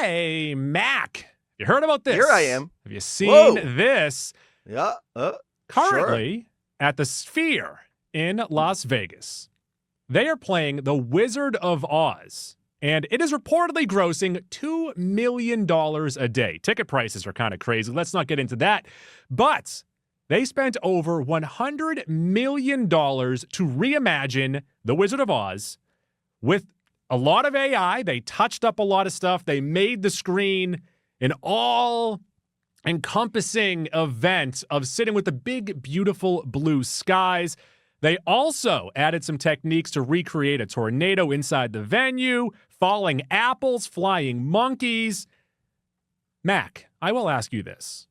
Hey, Mac, you heard about this? Here I am. Have you seen this? Yeah. Currently at the Sphere in Las Vegas, they are playing The Wizard of Oz, and it is reportedly grossing $2 million a day. Ticket prices are kind of crazy. Let's not get into that. But they spent over $100 million to reimagine The Wizard of Oz with a lot of AI. They touched up a lot of stuff. They made the screen an all-encompassing event of sitting with the big, beautiful blue skies. They also added some techniques to recreate a tornado inside the venue, falling apples, flying monkeys. Mac, I will ask you this.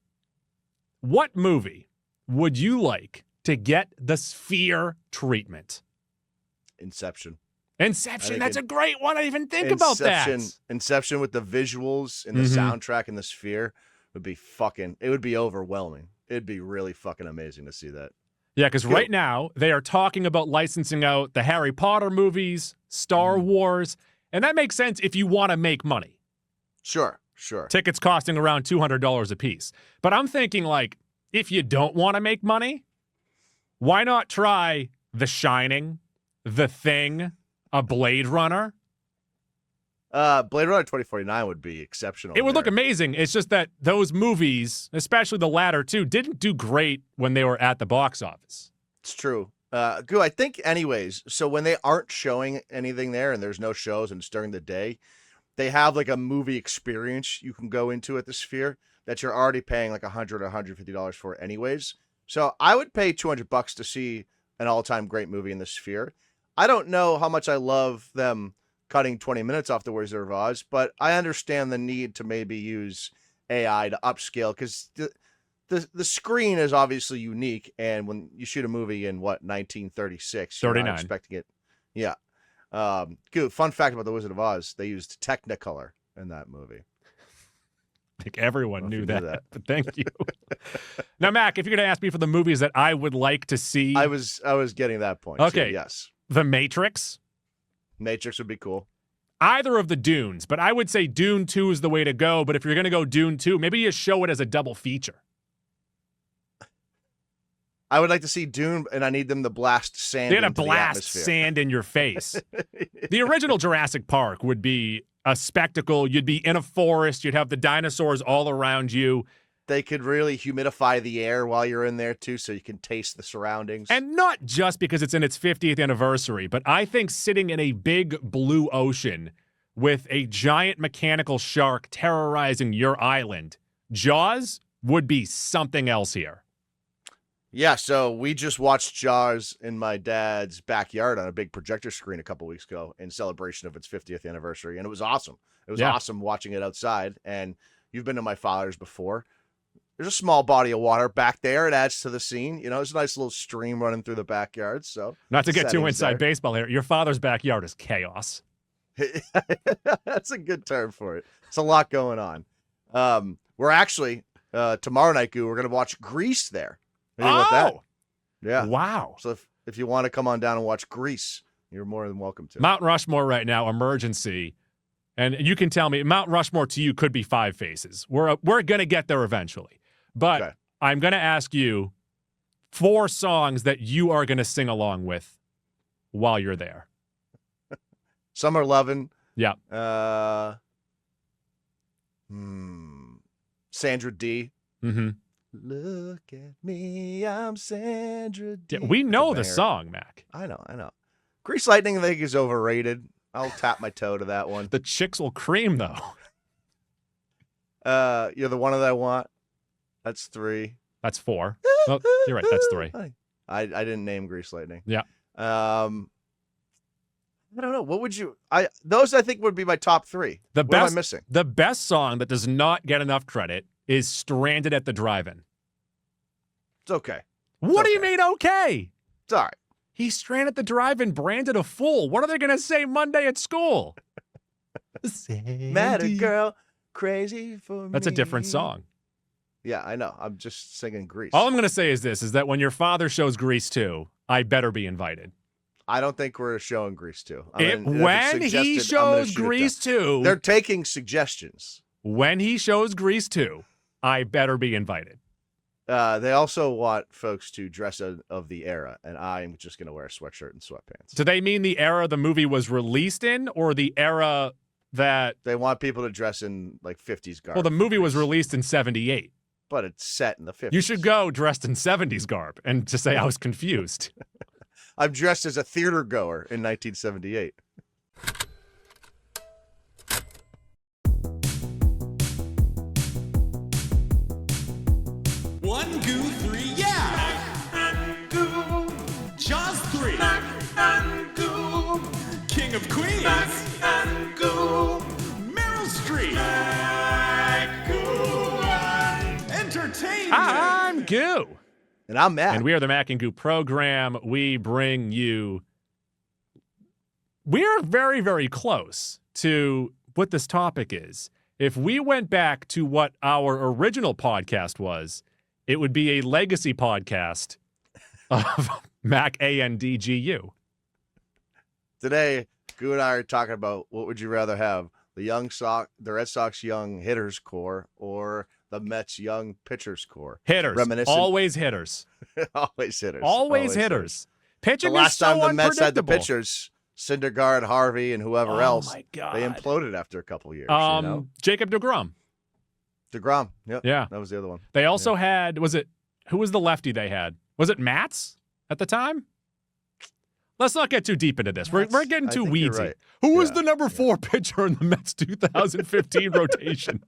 What movie would you like to get the Sphere treatment? Inception. Inception, that's a great one. I didn't even think about that. Inception with the visuals and the soundtrack and the Sphere would be it would be overwhelming. It'd be really fucking amazing to see that. Yeah, because right now they are talking about licensing out the Harry Potter movies, Star Wars, and that makes sense if you want to make money. Sure. Tickets costing around $200 a piece. But I'm thinking, like, if you don't want to make money, why not try The Shining, The Thing, a Blade Runner? Blade Runner 2049 would be exceptional. It would look amazing. It's just that those movies, especially the latter two, didn't do great when they were at the box office. It's true. Goo, I think anyways, so when they aren't showing anything there and there's no shows and it's during the day, they have like a movie experience you can go into at the Sphere that you're already paying like $100 or $150 for anyways. So I would pay $200 to see an all-time great movie in the Sphere. I don't know how much I love them cutting 20 minutes off The Wizard of Oz, but I understand the need to maybe use AI to upscale because the screen is obviously unique, and when you shoot a movie in 1936, 39, you're not expecting it. Yeah. Good fun fact about The Wizard of Oz: they used Technicolor in that movie. I think everyone knew that. But thank you. Now, Mac, if you're going to ask me for the movies that I would like to see, I was getting that point. Okay. Too, yes. The Matrix. Matrix would be cool. Either of the Dunes, but I would say Dune 2 is the way to go. But if you're going to go Dune 2, maybe you show it as a double feature. I would like to see Dune, and I need them to blast sand They're going into to blast the atmosphere. sand in your face. The original Jurassic Park would be a spectacle. You'd be in a forest. You'd have the dinosaurs all around you. They could really humidify the air while you're in there, too, so you can taste the surroundings. And not just because it's in its 50th anniversary, but I think sitting in a big blue ocean with a giant mechanical shark terrorizing your island, Jaws would be something else here. Yeah, so we just watched Jaws in my dad's backyard on a big projector screen a couple weeks ago in celebration of its 50th anniversary, and it was awesome. It was awesome watching it outside, and you've been to my father's before. There's a small body of water back there. It adds to the scene. You know, there's a nice little stream running through the backyard. So, not to get too inside baseball here, your father's backyard is chaos. That's a good term for it. It's a lot going on. We're actually tomorrow night, Goo, we're going to watch Grease there. About that? Yeah. Wow. So if you want to come on down and watch Grease, you're more than welcome to. Mount Rushmore right now, emergency. And you can tell me, Mount Rushmore to you could be Five Faces. We're going to get there eventually. But okay. I'm going to ask you 4 songs that you are going to sing along with while you're there. Summer Lovin'. Yeah. Sandra D. Mm-hmm. Look at me, I'm Sandra D. Yeah, we know the song, Mac. I know. Grease Lightning, I think, is overrated. I'll tap my toe to that one. The chicks will cream, though. You're the one that I want. That's 3. That's 4. Oh, you're right. That's 3. I didn't name Grease Lightning. Yeah. I don't know. What would you? Those I think would be my top 3. What am I missing? The best song that does not get enough credit is "Stranded at the Drive-In." It's okay. What do you mean okay? It's all right. He's stranded at the drive-in, branded a fool. What are they going to say Monday at school? Mad a girl, crazy for me. That's a different song. Yeah, I know. I'm just singing Grease. All I'm going to say is this, is that when your father shows Grease 2, I better be invited. I don't think we're showing Grease 2. I mean, if it's When he suggested, I'm gonna shows shoot it Grease down. 2, They're taking suggestions. when he shows Grease 2, I better be invited. They also want folks to dress of the era, and I'm just going to wear a sweatshirt and sweatpants. Do they mean the era the movie was released in, or the era that... They want people to dress in, like, 50s garb. Well, the movie was released in 78. But it's set in the 50s. You should go dressed in 70s garb and to say I was confused. I'm dressed as a theater goer in 1978. One goo, three, yeah. Goo. Jaws 3. Goo. King of Queens. Goo. Meryl Streep. Entertainment. I'm Goo. And I'm Matt. And we are the Mac and Goo program. We bring you... We're very, very close to what this topic is. If we went back to what our original podcast was, it would be a legacy podcast of Mac ANDGU. Today, Goo and I are talking about what would you rather have, the Red Sox young hitters core or the Mets young pitchers core? Hitters. Reminiscent. Always hitters. Always hitters. Always hitters. Pitching The last is so time the Mets had the unpredictable. pitchers, Syndergaard, Harvey, and whoever else, my God. they imploded after a couple years. You know? Jacob deGrom. DeGrom. Yep. Yeah. That was the other one. They also had, who was the lefty they had? Was it Matz at the time? Let's not get too deep into this. We're getting I too think you're weedsy. right. Who was Yeah. the number 4 pitcher in the Mets 2015 rotation?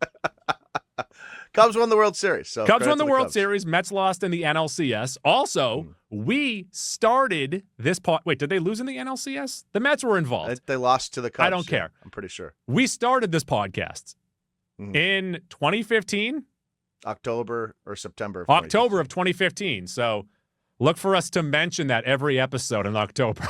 Cubs won the World Series. So Cubs credit won to the World Cubs. Series. Mets lost in the NLCS. Also, we started this Wait, did they lose in the NLCS? The Mets were involved. They lost to the Cubs. I don't care. I'm pretty sure. We started this podcast in 2015. October or September. Of October of 2015. So look for us to mention that every episode in October.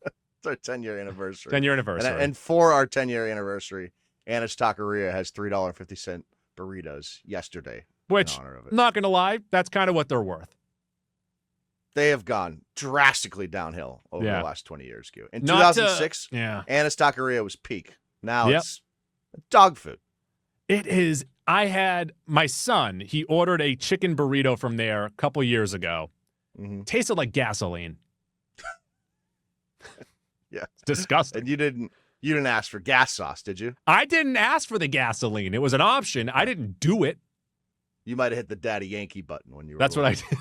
It's our 10-year anniversary. 10-year anniversary. And for our 10-year anniversary, Anna's Taqueria has $3.50 burritos yesterday. Which, in honor of it. not going to lie, that's kind of what they're worth. They have gone drastically downhill over the last 20 years. In Not 2006, Anna's Taqueria was peak. Now Yep. it's dog food. It is. I had my son, he ordered a chicken burrito from there a couple years ago. Tasted like gasoline. Yeah. It's disgusting. And you didn't ask for gas sauce, did you? I didn't ask for the gasoline. It was an option. I didn't do it. You might have hit the Daddy Yankee button when you were That's what I little. did.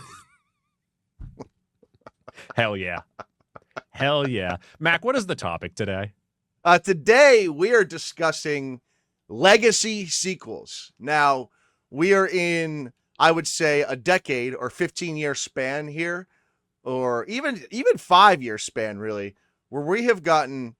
Hell yeah. Hell yeah. Mac, what is the topic today? Today, we are discussing legacy sequels. Now, we are in, I would say, a decade or 15-year span here, or even 5-year span, really, where we have gotten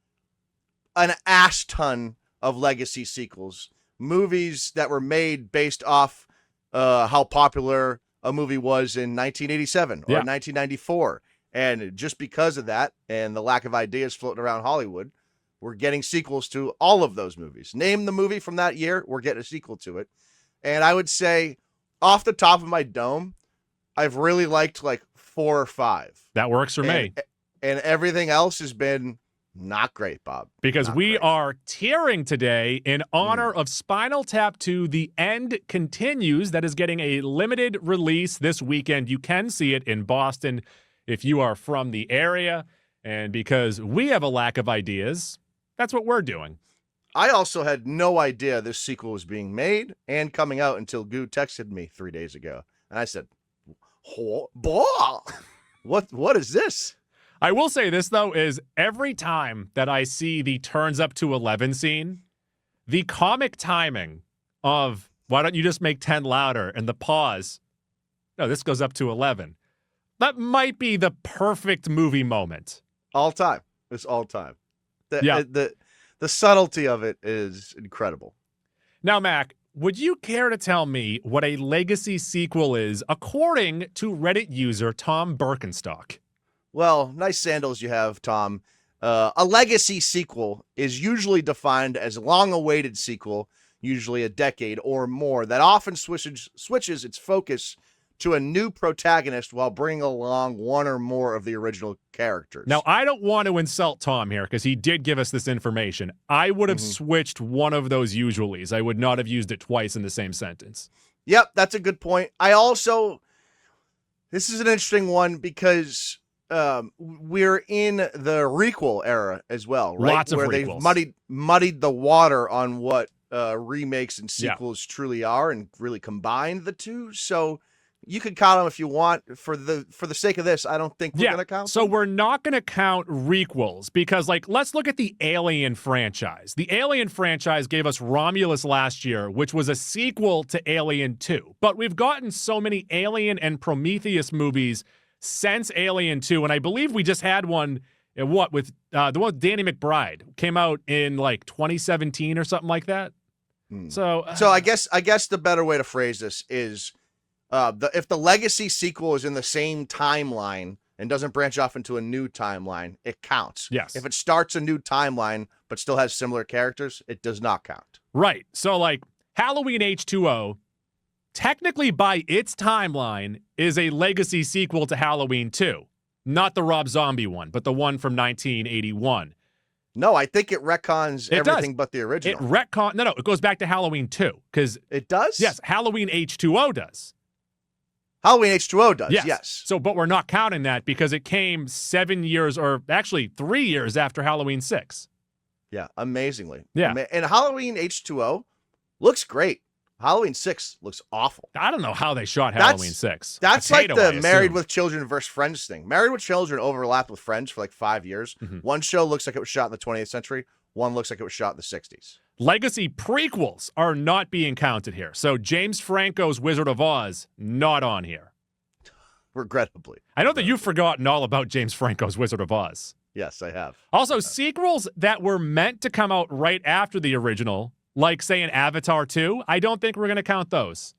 an ass ton of legacy sequels. Movies that were made based off how popular a movie was in 1987 or 1994. And just because of that and the lack of ideas floating around Hollywood, we're getting sequels to all of those movies. Name the movie from that year, we're getting a sequel to it. And I would say, off the top of my dome, I've really liked like 4 or 5. That works for me. And everything else has been not great, Bob. Because Not we great. are tearing today in honor of Spinal Tap 2, The End Continues. That is getting a limited release this weekend. You can see it in Boston if you are from the area. And because we have a lack of ideas, that's what we're doing. I also had no idea this sequel was being made and coming out until Goo texted me 3 days ago. And I said, what is this? I will say this, though, is every time that I see the turns up to 11 scene, the comic timing of why don't you just make 10 louder and the pause, no, this goes up to 11. That might be the perfect movie moment. All time. It's all time. The subtlety of it is incredible. Now, Mac, would you care to tell me what a legacy sequel is according to Reddit user Tom Birkenstock? Well, nice sandals you have, Tom. A legacy sequel is usually defined as a long-awaited sequel, usually a decade or more, that often switches its focus to a new protagonist while bringing along one or more of the original characters. Now, I don't want to insult Tom here because he did give us this information. I would have switched one of those usuallys. I would not have used it twice in the same sentence. Yep, that's a good point. This is an interesting one because we're in the requel era as well, right? Lots of where requels. they've muddied the water on what remakes and sequels truly are, and really combined the two. So you can count them if you want. For the sake of this, I don't think we're going to count So them. we're not going to count requels because, like, let's look at the Alien franchise. The Alien franchise gave us Romulus last year, which was a sequel to Alien 2. But we've gotten so many Alien and Prometheus movies since Alien 2, and I believe we just had one, the one with Danny McBride. Came out in, like, 2017 or something like that. So I guess the better way to phrase this is if the legacy sequel is in the same timeline and doesn't branch off into a new timeline, it counts. Yes. If it starts a new timeline but still has similar characters, it does not count. Right. So, like, Halloween H2O, technically by its timeline, is a legacy sequel to Halloween 2. Not the Rob Zombie one, but the one from 1981. No, I think it retcons everything does. but the original. No, it goes back to Halloween 2. Because It does? yes, Halloween H2O does. Halloween H2O does, yes. So, but we're not counting that because it came 7 years, or actually 3 years after Halloween 6. Yeah, amazingly. Yeah. And Halloween H2O looks great. Halloween 6 looks awful. I don't know how they shot Halloween 6. That's like Potato, the I Married assume. with Children versus Friends thing. Married with Children overlapped with Friends for like 5 years. One show looks like it was shot in the 20th century. One looks like it was shot in the 60s. Legacy prequels are not being counted here. So James Franco's Wizard of Oz, not on here. Regrettably. I know that you've forgotten all about James Franco's Wizard of Oz. Yes, I have. Also, sequels that were meant to come out right after the original, like, say, an Avatar 2, I don't think we're going to count those.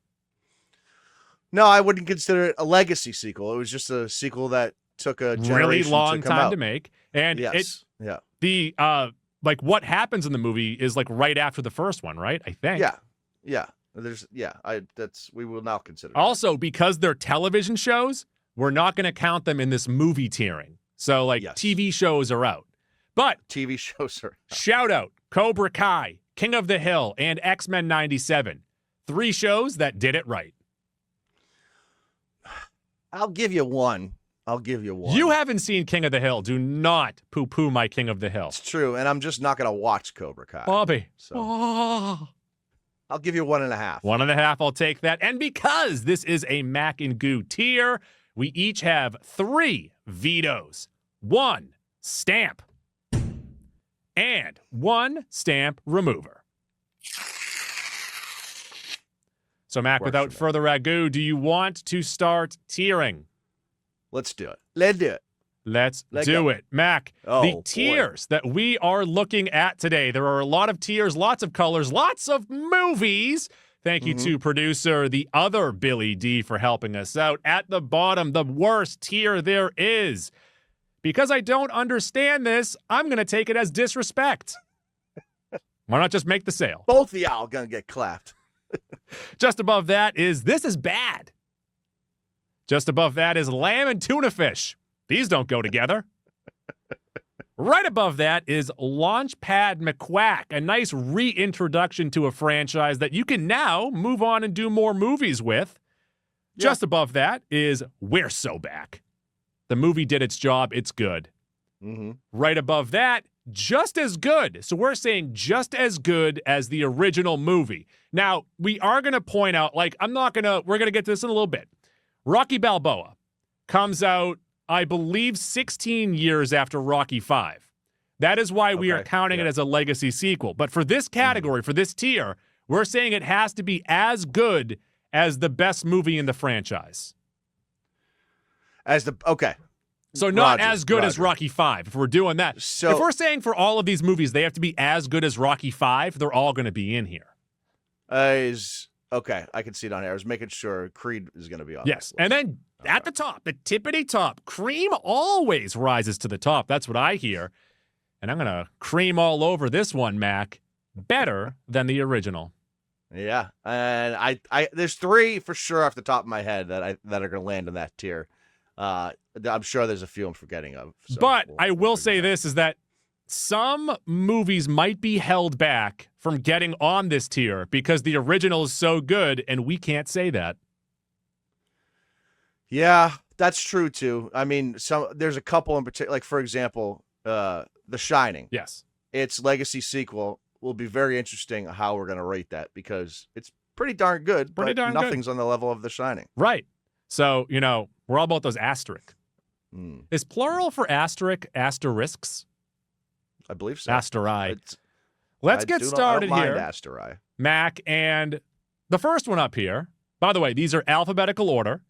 No, I wouldn't consider it a legacy sequel. It was just a sequel that took a generation Really long to come time out. to make. And Yes. Yeah. the what happens in the movie is like right after the first one, right? I think. Yeah. Yeah. We will now consider that. Also, because they're television shows, we're not going to count them in this movie tiering. So, like, Yes. TV shows are out. But TV shows are shout out Cobra Kai, King of the Hill, and X-Men 97. 3 shows that did it right. I'll give you one. You haven't seen King of the Hill. Do not poo-poo my King of the Hill. It's true, and I'm just not going to watch Cobra Kai. Bobby. So I'll give you 1.5. 1.5, I'll take that. And because this is a Mac and Goo tier, we each have 3 vetoes, 1 stamp, and 1 stamp remover. So, Mac, without further ado, do you want to start tiering? Let's do it. Let's do it. Let's Let do go. it. Mac, Oh, the boy. tiers that we are looking at today, there are a lot of tiers, lots of colors, lots of movies. Thank you to producer, the other Billy D, for helping us out. At the bottom, the worst tier there is. Because I don't understand this, I'm going to take it as disrespect. Why not just make the sale? Both of y'all going to get clapped. Just above that is This Is Bad. Just above that is Lamb and Tuna Fish. These don't go together. Right above that is Launchpad McQuack, a nice reintroduction to a franchise that you can now move on and do more movies with. Yeah. Just above that is We're So Back. The movie did its job. It's good. Mm-hmm. Right above that, just as good. So we're saying just as good as the original movie. Now, we are going to point out, we're going to get to this in a little bit. Rocky Balboa comes out, I believe, 16 years after Rocky V. That is why we are counting it as a legacy sequel. But for this category, for this tier, we're saying it has to be as good as the best movie in the franchise. So not as good as Rocky V, if we're doing that. So, if we're saying for all of these movies they have to be as good as Rocky V, they're all going to be in here. Okay, I can see it on here. I was making sure Creed is going to be on. Yes, and then at the top, the tippity top, cream always rises to the top. That's what I hear. And I'm going to cream all over this one, Mac. Better than the original. Yeah, and I there's three for sure off the top of my head that are going to land in that tier. I'm sure there's a few I'm forgetting of. So But we'll I will figure say it out. this is that some movies might be held back from getting on this tier because the original is so good, and we can't say that. Yeah, that's true too. I mean, there's a couple in particular, like for example, The Shining. Yes. Its legacy sequel will be very interesting how we're going to rate that because it's pretty darn good, Pretty but darn good. nothing's on the level of The Shining. Right. So, we're all about those asterisk. Hmm. Is plural for asterisks? I believe so. Asteri. It's- Let's I get do not- started I don't mind here, Asteri. Mac. And the first one up here, by the way, these are alphabetical order.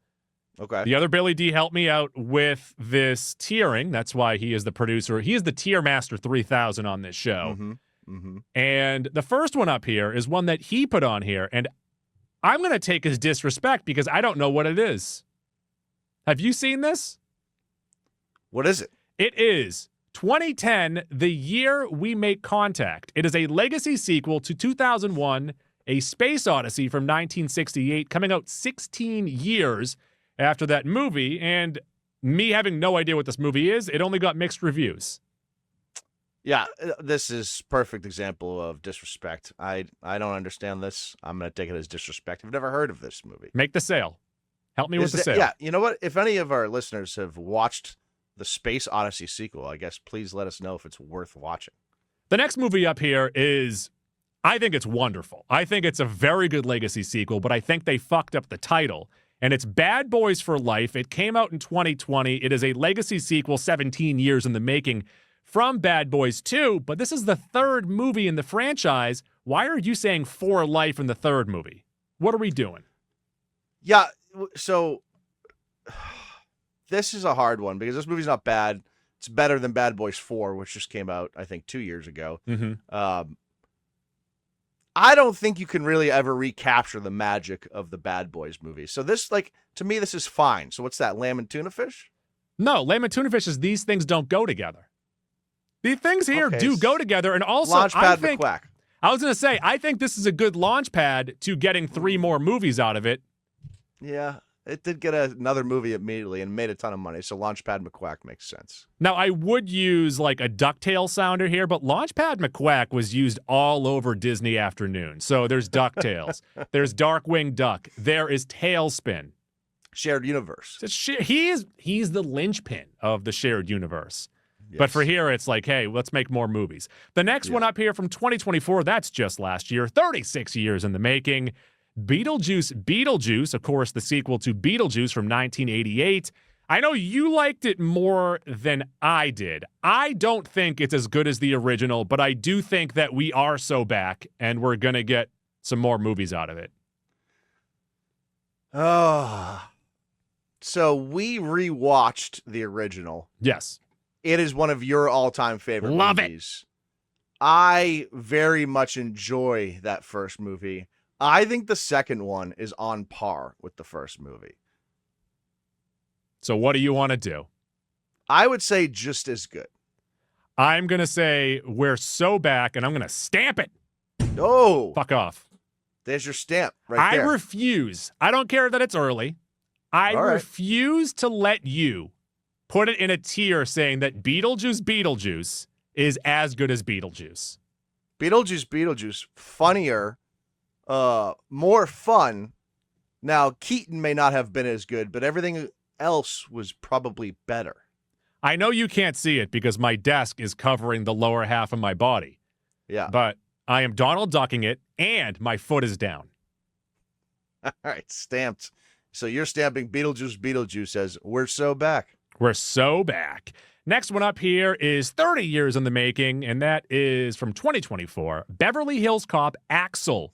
Okay. The other Billy D helped me out with this tiering. That's why he is the producer. He is the Tier Master 3000 on this show. Mm-hmm. Mm-hmm. And the first one up here is one that he put on here. And I'm going to take his disrespect because I don't know what it is. Have you seen this? What is it? It is 2010, The Year We Make Contact. It is a legacy sequel to 2001, A Space Odyssey from 1968, coming out 16 years after that movie. And me having no idea what this movie is, it only got mixed reviews. Yeah, this is perfect example of disrespect. I don't understand this. I'm going to take it as disrespect. I've never heard of this movie. Make the sale. Help me with the sale. Yeah, you know what? If any of our listeners have watched the Space Odyssey sequel, I guess please let us know if it's worth watching. The next movie up here is, I think it's wonderful. I think it's a very good legacy sequel, but I think they fucked up the title. And it's Bad Boys for Life. It came out in 2020. It is a legacy sequel, 17 years in the making from Bad Boys 2, but this is the third movie in the franchise. Why are you saying For Life in the third movie? What are we doing? Yeah, so this is a hard one because this movie's not bad. It's better than Bad Boys 4, which just came out, I think, 2 years ago. Mm-hmm. I don't think you can really ever recapture the magic of the Bad Boys movie. So this, to me, this is fine. So what's that, lamb and tuna fish? No, lamb and tuna fish is these things don't go together. The things here do go together, and also Launchpad McQuack. I was going to say, I think this is a good launch pad to getting 3 more movies out of it. Yeah, it did get another movie immediately and made a ton of money, so Launchpad McQuack makes sense. Now, I would use like a DuckTales sounder here, but Launchpad McQuack was used all over Disney Afternoon. So there's DuckTales, there's Darkwing Duck, there is Tailspin. Shared universe. He's the linchpin of the shared universe. Yes. But for here, it's like, hey, let's make more movies. The next one up here from 2024, that's just last year, 36 years in the making. Beetlejuice, of course, the sequel to Beetlejuice from 1988. I know you liked it more than I did. I don't think it's as good as the original, but I do think that we are so back, and we're going to get some more movies out of it. Oh. So we rewatched the original. Yes. It is one of your all-time favorite Love movies. I very much enjoy that first movie. I think the second one is on par with the first movie. So what do you want to do? I would say just as good. I'm going to say we're so back, and I'm going to stamp it. Oh, Fuck off. there's your stamp right there. I refuse. I don't care that it's early. I All right. refuse to let you put it in a tier saying that Beetlejuice is as good as Beetlejuice. Beetlejuice, funnier, more fun. Now, Keaton may not have been as good, but everything else was probably better. I know you can't see it because my desk is covering the lower half of my body, Yeah. but I am Donald Ducking it, and my foot is down. All right, stamped. So you're stamping Beetlejuice as we're so back. We're so back. Next one up here is 30 years in the making, and that is from 2024. Beverly Hills Cop Axel.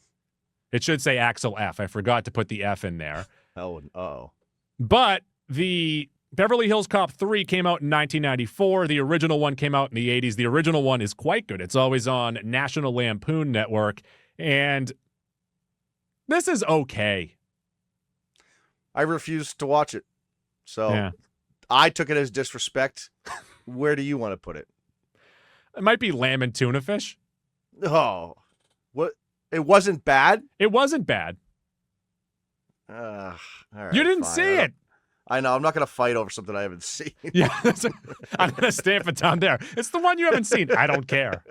It should say Axel F. I forgot to put the F in there. Oh, uh-oh. But the Beverly Hills Cop 3 came out in 1994. The original one came out in the 80s. The original one is quite good. It's always on National Lampoon Network. And this is okay. I refused to watch it. So Yeah. I took it as disrespect. Where do you want to put it? It might be lamb and tuna fish. Oh, what? It wasn't bad? It wasn't bad. All right, You didn't fine. see it. I know. I'm not going to fight over something I haven't seen. Yeah, I'm going to stamp it down there. It's the one you haven't seen. I don't care.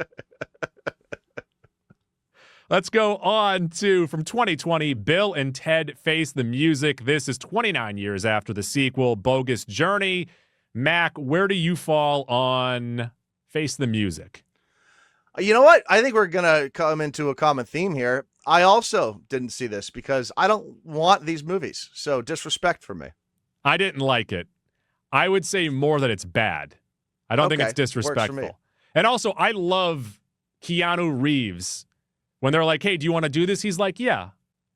Let's go on to, from 2020, Bill and Ted Face the Music. This is 29 years after the sequel, Bogus Journey. Mac, where do you fall on Face the Music? You know what? I think we're going to come into a common theme here. I also didn't see this because I don't want these movies. So disrespect for me. I didn't like it. I would say more that it's bad. I don't think it's disrespectful. And also, I love Keanu Reeves. When they're like, hey, do you want to do this? He's like, yeah,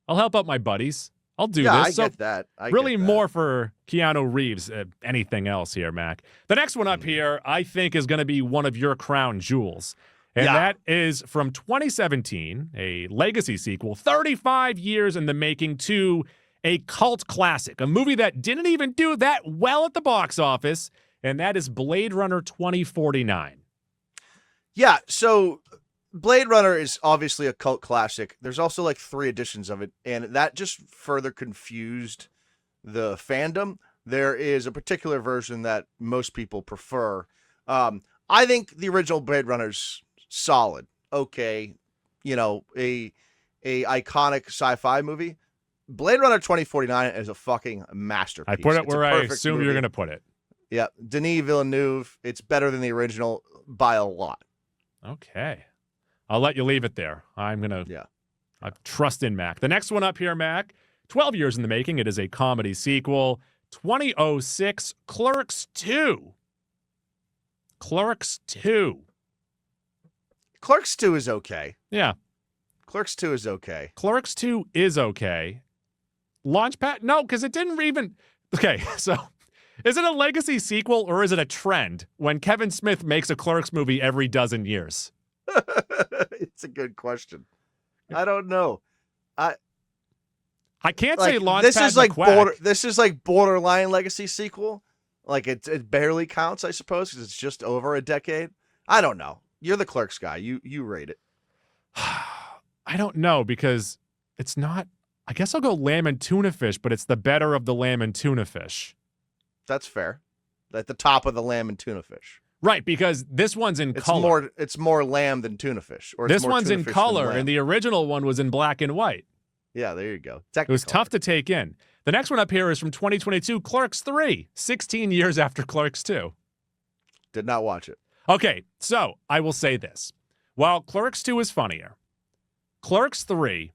I'll help out my buddies. I'll do this. I so get that. Really more for Keanu Reeves anything else here, Mac. The next one up here, I think, is going to be one of your crown jewels. And that is from 2017, a legacy sequel, 35 years in the making, to a cult classic, a movie that didn't even do that well at the box office, and that is Blade Runner 2049. Yeah, so Blade Runner is obviously a cult classic. There's also like 3 editions of it, and that just further confused the fandom. There is a particular version that most people prefer. I think the original Blade Runner's solid. Okay, you know, a iconic sci-fi movie. Blade Runner 2049 is a fucking masterpiece. I put it where I assume you're going to put it. Yeah, Denis Villeneuve. It's better than the original by a lot. Okay. I'll let you leave it there. I'm going to I trust in Mac. The next one up here, Mac, 12 years in the making. It is a comedy sequel. 2006, Clerks 2. Clerks 2. Clerks 2 is okay. Yeah. Clerks 2 is okay. Clerks 2 is okay. Launchpad? No, because it didn't even... Okay, so is it a legacy sequel or is it a trend when Kevin Smith makes a Clerks movie every dozen years? It's a good question. I don't know. I can't say Launchpad this is like McQuack. this is like borderline legacy sequel. Like it barely counts, I suppose, because it's just over a decade. I don't know. You're the Clerks guy. You rate it. I don't know because it's not. I guess I'll go lamb and tuna fish, but it's the better of the lamb and tuna fish. That's fair. At the top of the lamb and tuna fish. Right, because this one's in color. It's more lamb than tuna fish. Or this one's in color, and the original one was in black and white. Yeah, there you go. It was tough to take in. The next one up here is from 2022, Clerks 3, 16 years after Clerks 2. Did not watch it. Okay, so I will say this. While Clerks 2 is funnier, Clerks 3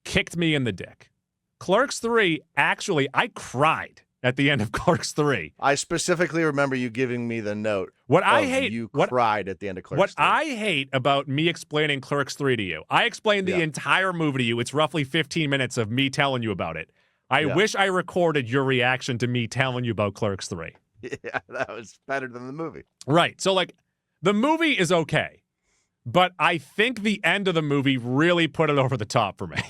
kicked me in the dick. Clerks 3, actually, I cried at the end of Clerks 3. I specifically remember you giving me the note. You cried at the end of Clerks 3. What I hate about me explaining Clerks 3 to you, I explained the entire movie to you. It's roughly 15 minutes of me telling you about it. I wish I recorded your reaction to me telling you about Clerks 3. Yeah, that was better than the movie. Right. So, like, the movie is okay, but I think the end of the movie really put it over the top for me.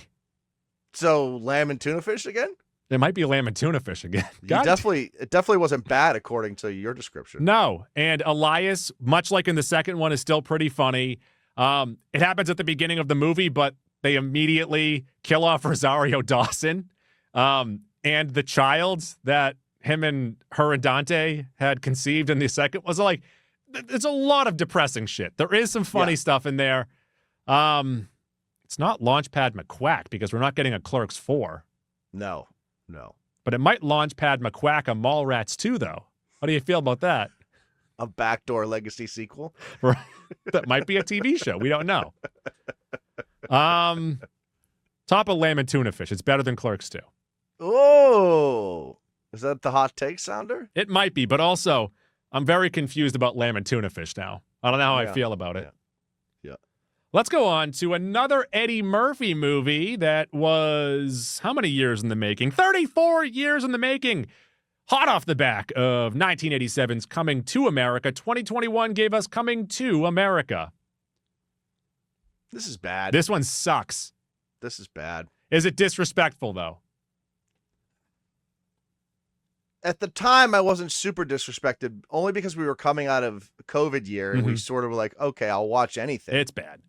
So, lamb and tuna fish again? It might be lamb and tuna fish again. It definitely wasn't bad according to your description. No, and Elias, much like in the second one, is still pretty funny. It happens at the beginning of the movie, but they immediately kill off Rosario Dawson. And the child that him and her and Dante had conceived in the second was like, it's a lot of depressing shit. There is some funny stuff in there. It's not Launchpad McQuack because we're not getting a Clerks 4. No. But it might Launchpad McQuack a Mallrats 2, though. How do you feel about that? A backdoor legacy sequel? Right. That might be a TV show. We don't know. Top of lamb and tuna fish. It's better than Clerks 2. Oh, is that the hot take sounder? It might be, but also I'm very confused about lamb and tuna fish now. I don't know how I feel about it. Yeah. Let's go on to another Eddie Murphy movie that was how many years in the making? 34 years in the making. Hot off the back of 1987's Coming to America. 2021 gave us Coming to America. This is bad. This one sucks. This is bad. Is it disrespectful, though? At the time, I wasn't super disrespected, only because we were coming out of COVID year, and we sort of were like, okay, I'll watch anything. It's bad.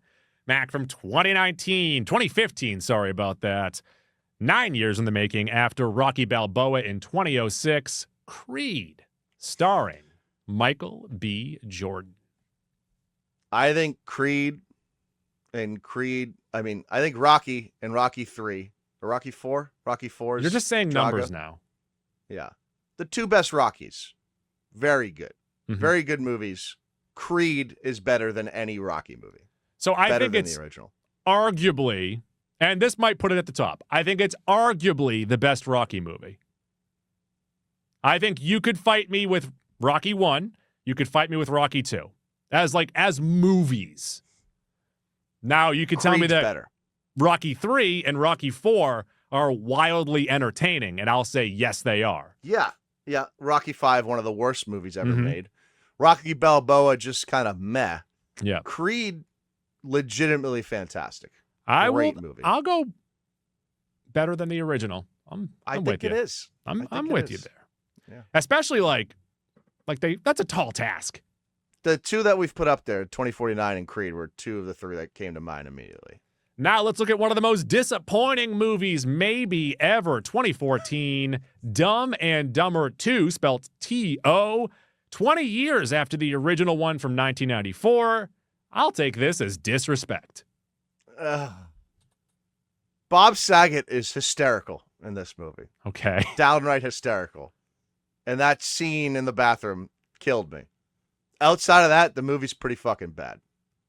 Back from 2015, sorry about that. 9 years in the making after Rocky Balboa in 2006, Creed, starring Michael B. Jordan. I think I think Rocky and Rocky 3 or Rocky 4. Rocky 4 is You're just saying Drago. numbers now. Yeah. The two best Rockies. Very good. Mhm. Very good movies. Creed is better than any Rocky movie. So I Better think than it's the original. arguably, and this might put it at the top, I think it's arguably the best Rocky movie. I think you could fight me with Rocky 1. You could fight me with Rocky 2. As movies. Now, you could tell me Creed's that better. Rocky 3 and Rocky 4 are wildly entertaining, and I'll say, yes, they are. Yeah. Yeah. Rocky 5, one of the worst movies ever Mhm. made. Rocky Balboa, just kind of meh. Yeah. Creed, legitimately fantastic. Great Great movie. I'll go better than the original. I'm I with think it you. is. I'm think it with you is. there. Yeah. Especially that's a tall task. The two that we've put up there, 2049 and Creed, were two of the three that came to mind immediately. Now let's look at one of the most disappointing movies maybe ever. 2014, Dumb and Dumber 2, spelled T-O. 20 years after the original one from 1994. I'll take this as disrespect. Bob Saget is hysterical in this movie. Okay. Downright hysterical. And that scene in the bathroom killed me. Outside of that, the movie's pretty fucking bad.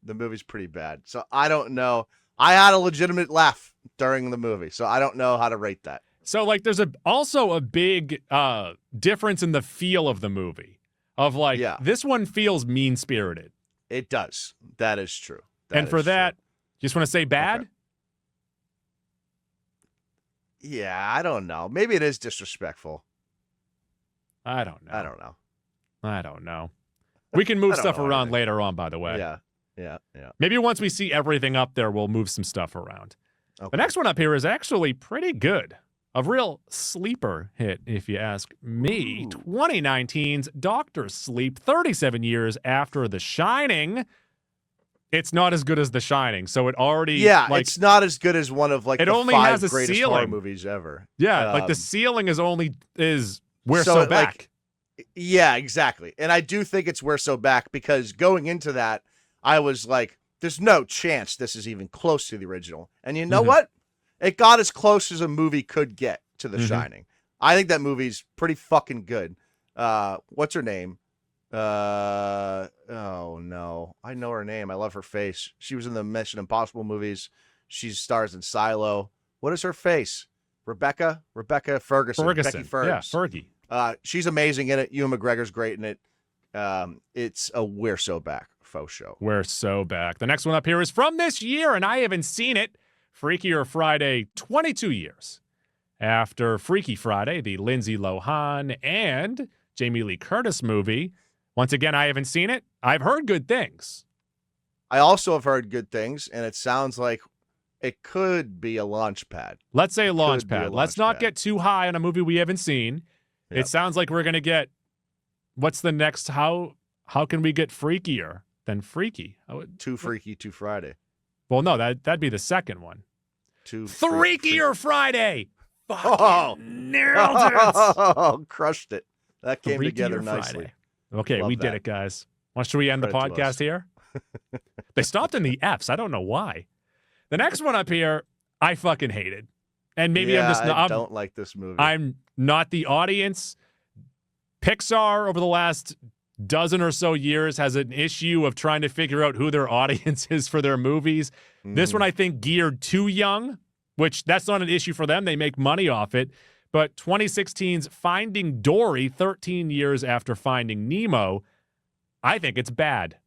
The movie's pretty bad. So I don't know. I had a legitimate laugh during the movie, so I don't know how to rate that. So there's also a big difference in the feel of the movie. This one feels mean-spirited. It does. That is true. And for that, just want to say bad? Okay. Yeah, I don't know. Maybe it is disrespectful. I don't know. I don't know. We can move I don't stuff know around anything. later on, by the way. Yeah. Maybe once we see everything up there, we'll move some stuff around. Okay. The next one up here is actually pretty good. A real sleeper hit, if you ask me. Ooh. 2019's Dr. Sleep, 37 years after The Shining. It's not as good as The Shining, so it already... it's not as good as one of it the only 5 has a greatest horror ceiling. movies ever. Yeah, the ceiling is We're so So it, Back. Yeah, exactly. And I do think it's We're So Back because going into that, I was like, there's no chance this is even close to the original. And you know what? It got as close as a movie could get to The Shining. I think that movie's pretty fucking good. What's her name? Oh no. I know her name. I love her face. She was in the Mission Impossible movies. She stars in Silo. What is her face? Rebecca Ferguson. Becky Fergs. Yeah, Fergie. She's amazing in it. Ewan McGregor's great in it. It's a We're So Back faux show. We're so back. The next one up here is from this year, and I haven't seen it. Freakier Friday, 22 years after Freaky Friday, the Lindsay Lohan and Jamie Lee Curtis movie. Once again, I haven't seen it. I've heard good things. I also have heard good things, and it sounds like it could be a launch pad. Let's say a launch Could be a pad. Let's not get too high on a movie we haven't seen. Yep. It sounds like we're going to get, what's the next, how can we get freakier than freaky? Too Freaky, Too Friday. Well, no, that'd be the second one. Freakier Friday. Oh, Nailed it. Oh, crushed it. That came Freakier together Friday. nicely. Okay, Love we did that. it, guys. Should we end the Credit to us. podcast here? They stopped in the Fs. I don't know why. The next one up here, I fucking hated. And maybe I don't like this movie. I'm not the audience. Pixar, over the last dozen or so years, has an issue of trying to figure out who their audience is for their movies. This one, I think, geared too young, which that's not an issue for them. They make money off it. But 2016's Finding Dory, 13 years after Finding Nemo, I think it's bad.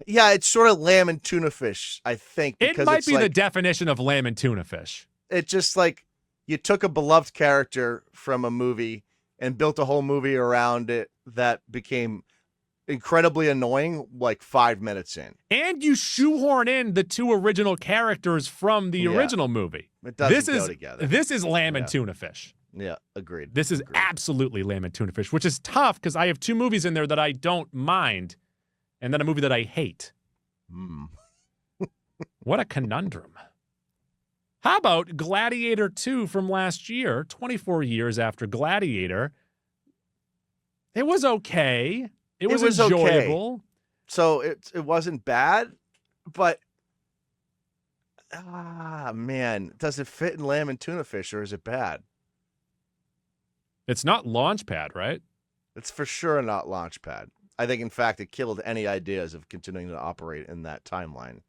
Yeah, it's sort of lamb and tuna fish, I think. It Because might it's be the like, definition of lamb and tuna fish. it's just like you took a beloved character from a movie and built a whole movie around it that became incredibly annoying like 5 minutes in. And you shoehorn in the two original characters from the original movie. It doesn't go together. This is lamb and tuna fish. Yeah, agreed. This is absolutely lamb and tuna fish, which is tough because I have two movies in there that I don't mind and then a movie that I hate. Hmm. What a conundrum. How about Gladiator 2 from last year, 24 years after Gladiator? It was okay. It was enjoyable. Okay. So it wasn't bad, but man, does it fit in Lamb and Tuna Fish, or is it bad? It's not Launchpad, right? It's for sure not Launchpad. I think, in fact, it killed any ideas of continuing to operate in that timeline.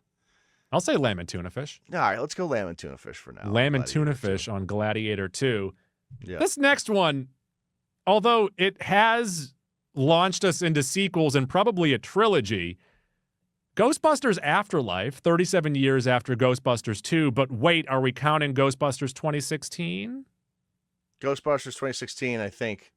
I'll say Lamb and Tuna Fish. All right, let's go Lamb and Tuna Fish for now. Lamb and Tuna Fish on Gladiator 2. Yeah. This next one, although it has launched us into sequels and probably a trilogy, Ghostbusters Afterlife, 37 years after Ghostbusters 2, but wait, are we counting Ghostbusters 2016? Ghostbusters 2016, I think,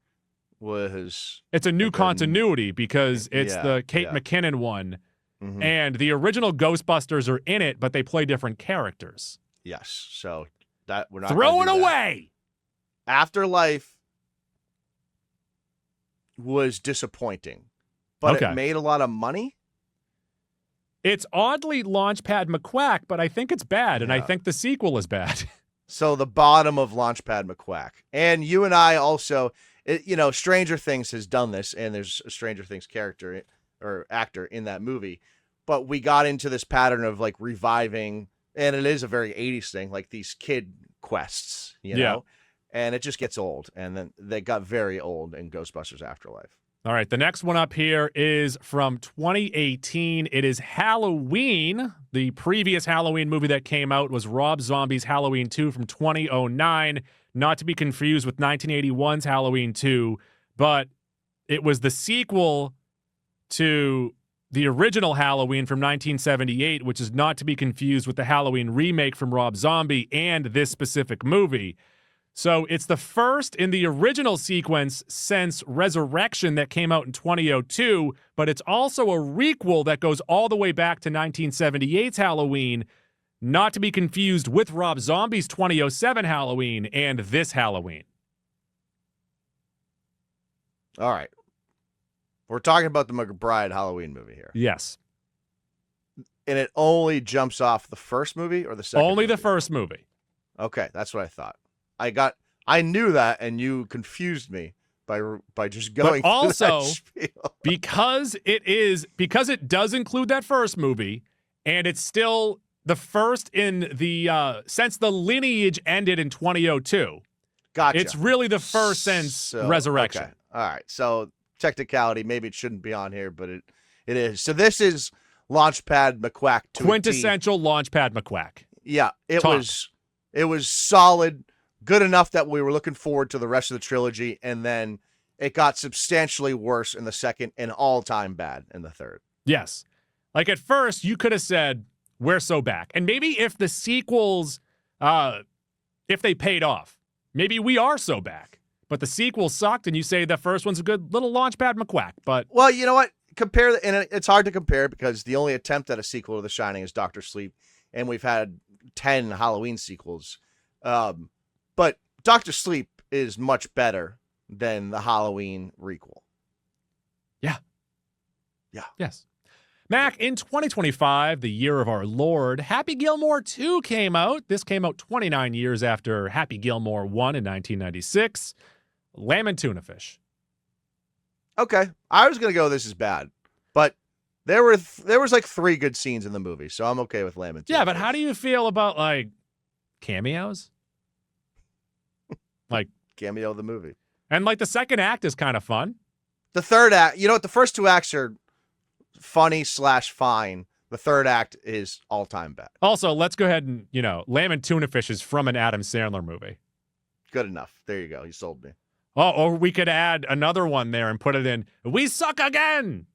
was... It's a new continuity because it's the Kate yeah. McKinnon one, Mhm. and the original Ghostbusters are in it, but they play different characters. Yes, so that we're not Throw it gonna do that. away! Afterlife was disappointing, but Okay. it made a lot of money. It's oddly Launchpad McQuack, but I think it's bad, and I Yeah. think the sequel is bad. So the bottom of Launchpad McQuack. And you and I also, Stranger Things has done this, and there's a Stranger Things character or actor in that movie. But we got into this pattern of like reviving, and it is a very 80s thing, like these kid quests, Yeah. And it just gets old. And then they got very old in Ghostbusters Afterlife. All right, the next one up here is from 2018. It is Halloween. The previous Halloween movie that came out was Rob Zombie's Halloween 2 from 2009, not to be confused with 1981's Halloween 2, but it was the sequel to the original Halloween from 1978, which is not to be confused with the Halloween remake from Rob Zombie and this specific movie. So it's the first in the original sequence since Resurrection that came out in 2002, but it's also a requel that goes all the way back to 1978's Halloween, not to be confused with Rob Zombie's 2007 Halloween and this Halloween. All right. We're talking about the McBride Halloween movie here. Yes. And it only jumps off the first movie or the second Only movie? the first movie. Okay, that's what I thought. I knew that, and you confused me by just going But through that also, spiel. because it does include that first movie, and it's still the first in the since the lineage ended in 2002. Gotcha. It's really the first since Resurrection. Okay. All right. So technicality, maybe it shouldn't be on here, but it is. So this is Launchpad McQuack to a T. Quintessential Launchpad McQuack. Yeah, it Top. was solid, good enough that we were looking forward to the rest of the trilogy, and then it got substantially worse in the second and all-time bad in the third. Yes. Like at first, you could have said, we're so back. And maybe if the sequels, if they paid off, maybe we are so back. But the sequel sucked, and you say the first one's a good little Launchpad McQuack. But Well, you know what? And it's hard to compare because the only attempt at a sequel to The Shining is Dr. Sleep, and we've had 10 Halloween sequels. But Dr. Sleep is much better than the Halloween requel. yes. Mac, in 2025, the year of our Lord, Happy Gilmore 2 came out. This came out 29 years after Happy Gilmore 1 in 1996. Lamb and Tuna Fish. Okay, I was gonna go this is bad, but there was like 3 good scenes in the movie, so I'm okay with Lamb and Tuna Yeah, but Fish. how do you feel about, like, cameos? Like, Cameo of the movie. and, like, the second act is kind of fun. The third act, you know what? The first 2 acts are funny / fine. The third act is all-time bad. Also, let's go ahead and, Lamb and Tuna Fish is from an Adam Sandler movie. Good enough. There you go. You sold me. Oh, or we could add another one there and put it in, We Suck Again!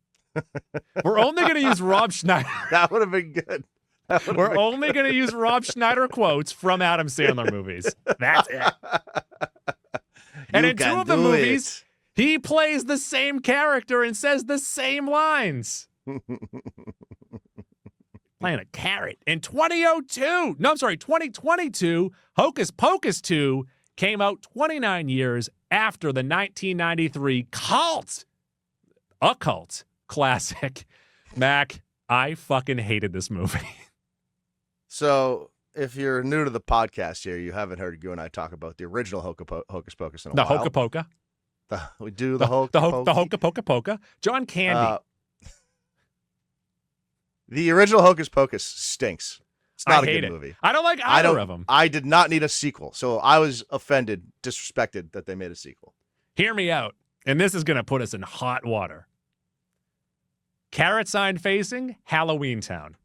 We're only going to use Rob Schneider. That would have been good. We're only going to use Rob Schneider quotes from Adam Sandler movies. That's it. And in 2 of the movies, he plays the same character and says the same lines. Playing a carrot. In 2022, Hocus Pocus 2 came out 29 years after the 1993 occult classic. Mac, I fucking hated this movie. So, if you're new to the podcast here, you haven't heard you and I talk about the original Hocus Pocus in a The while. Hoka Poka. We do the Hoka The Hoka Poka Poka. John Candy. The original Hocus Pocus stinks. It's not I a hate good it. movie. I don't like either of them. I did not need a sequel, so I was offended, disrespected that they made a sequel. Hear me out, and this is going to put us in hot water. Carrot Sign Facing, Halloween Town.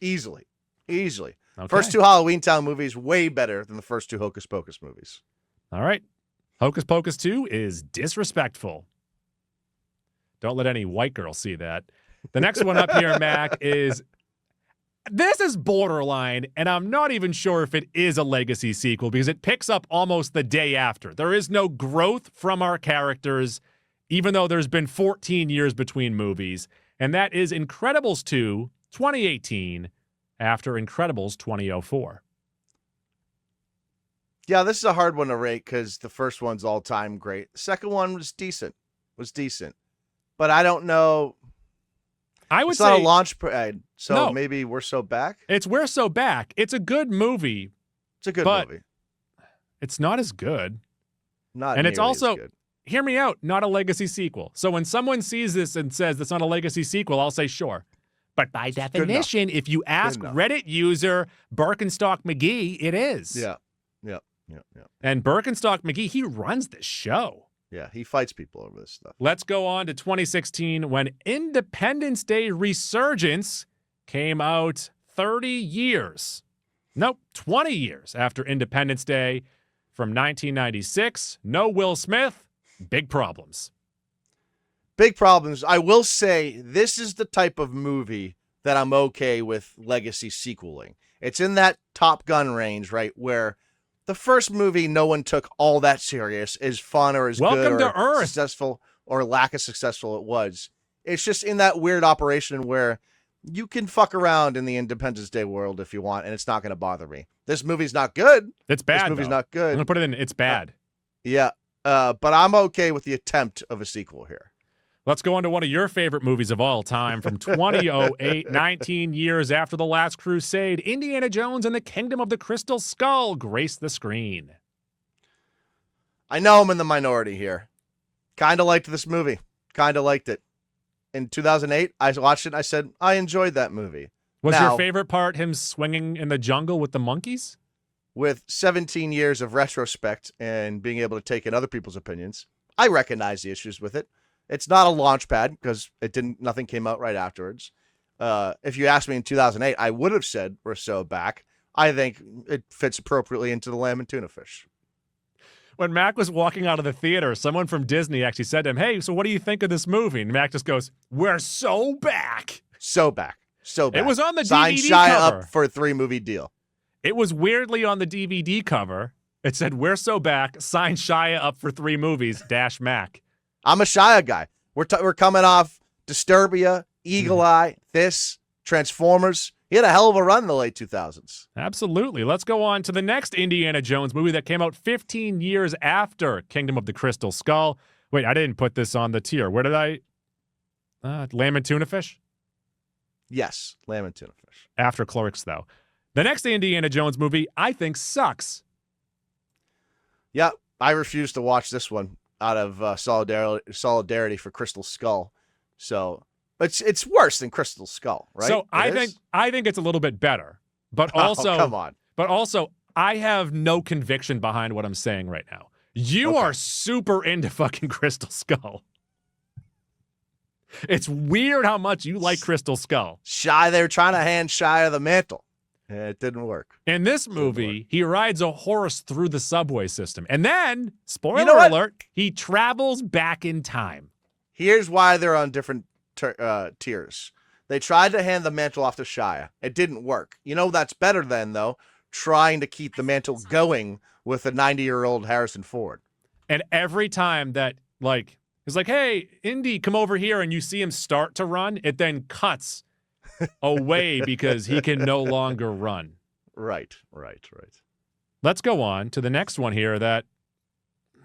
Easily. Okay. First two Halloween Town movies, way better than the first two Hocus Pocus movies. All right. Hocus Pocus 2 is disrespectful. Don't let any white girl see that. The next one up here, Mac, is... This is borderline, and I'm not even sure if it is a legacy sequel because it picks up almost the day after. There is no growth from our characters, even though there's been 14 years between movies. And that is Incredibles 2, 2018, after Incredibles 2004. Yeah, this is a hard one to rate because the first one's all-time great. The second one was decent. But I don't know. I would it's say not a launch pad, so No. maybe We're So Back. it's We're So Back. It's a good movie, It's a good but movie. it's not as good. Not and it's nearly as also- good. Hear me out, not a legacy sequel. So when someone sees this and says that's not a legacy sequel, I'll say sure. But by definition, if you ask enough. Reddit user Birkenstock McGee, it is. Yeah. And Birkenstock McGee, he runs the show. Yeah, he fights people over this stuff. Let's go on to 2016 when Independence Day Resurgence came out 30 years. Nope, 20 years after Independence Day from 1996. No Will Smith, big problems. Big problems. I will say this is the type of movie that I'm okay with legacy sequeling. It's in that Top Gun range, right, where the first movie no one took all that serious, as fun or as Welcome good to or Earth. successful or lack of successful it was. It's just in that weird operation where you can fuck around in the Independence Day world if you want, and it's not going to bother me. This movie's not good. It's bad. This movie's though. not I'm going good. to put it in, it's bad. Yeah, but I'm okay with the attempt of a sequel here. Let's go on to one of your favorite movies of all time from 2008, 19 years after The Last Crusade. Indiana Jones and the Kingdom of the Crystal Skull grace the screen. I know I'm in the minority here. Kind of liked this movie. Kind of liked it. In 2008, I watched it and I said, I enjoyed that movie. Was Now- your favorite part him swinging in the jungle with the monkeys? With 17 years of retrospect and being able to take in other people's opinions, I recognize the issues with it. It's not a launch pad because nothing came out right afterwards. If you asked me in 2008, I would have said We're So Back. I think it fits appropriately into the lamb and tuna fish. When Mac was walking out of the theater, someone from Disney actually said to him, hey, so what do you think of this movie? And Mac just goes, we're so back. So back. It was on the Signed DVD Shia cover. up for a 3-movie deal. It was weirdly on the DVD cover. It said, we're so back, signed Shia up for 3 movies, Mac. I'm a Shia guy. We're coming off Disturbia, Eagle Eye, this, Transformers. He had a hell of a run in the late 2000s. Absolutely. Let's go on to the next Indiana Jones movie that came out 15 years after Kingdom of the Crystal Skull. Wait, I didn't put this on the tier. Where did I? Lamb and Tuna Fish? Yes, lamb and tuna fish. After Clerks, though. The next Indiana Jones movie, I think, sucks. Yeah, I refuse to watch this one out of solidarity for Crystal Skull. So it's worse than Crystal Skull, right? So It I is? think it's a little bit better. But Oh, also, come on. But also, I have no conviction behind what I'm saying right now. You Okay. are super into fucking Crystal Skull. It's weird how much you like Crystal Skull. They were trying to hand Shia the mantle. It didn't work. In this movie, he rides a horse through the subway system. And then, spoiler You know what? alert, he travels back in time. Here's why they're on different tiers. They tried to hand the mantle off to Shia. It didn't work. You know that's better than, though, trying to keep the mantle going with a 90-year-old Harrison Ford. And every time that, like, he's like, hey, Indy, come over here, and you see him start to run, it then cuts away because he can no longer run. Right. Let's go on to the next one here that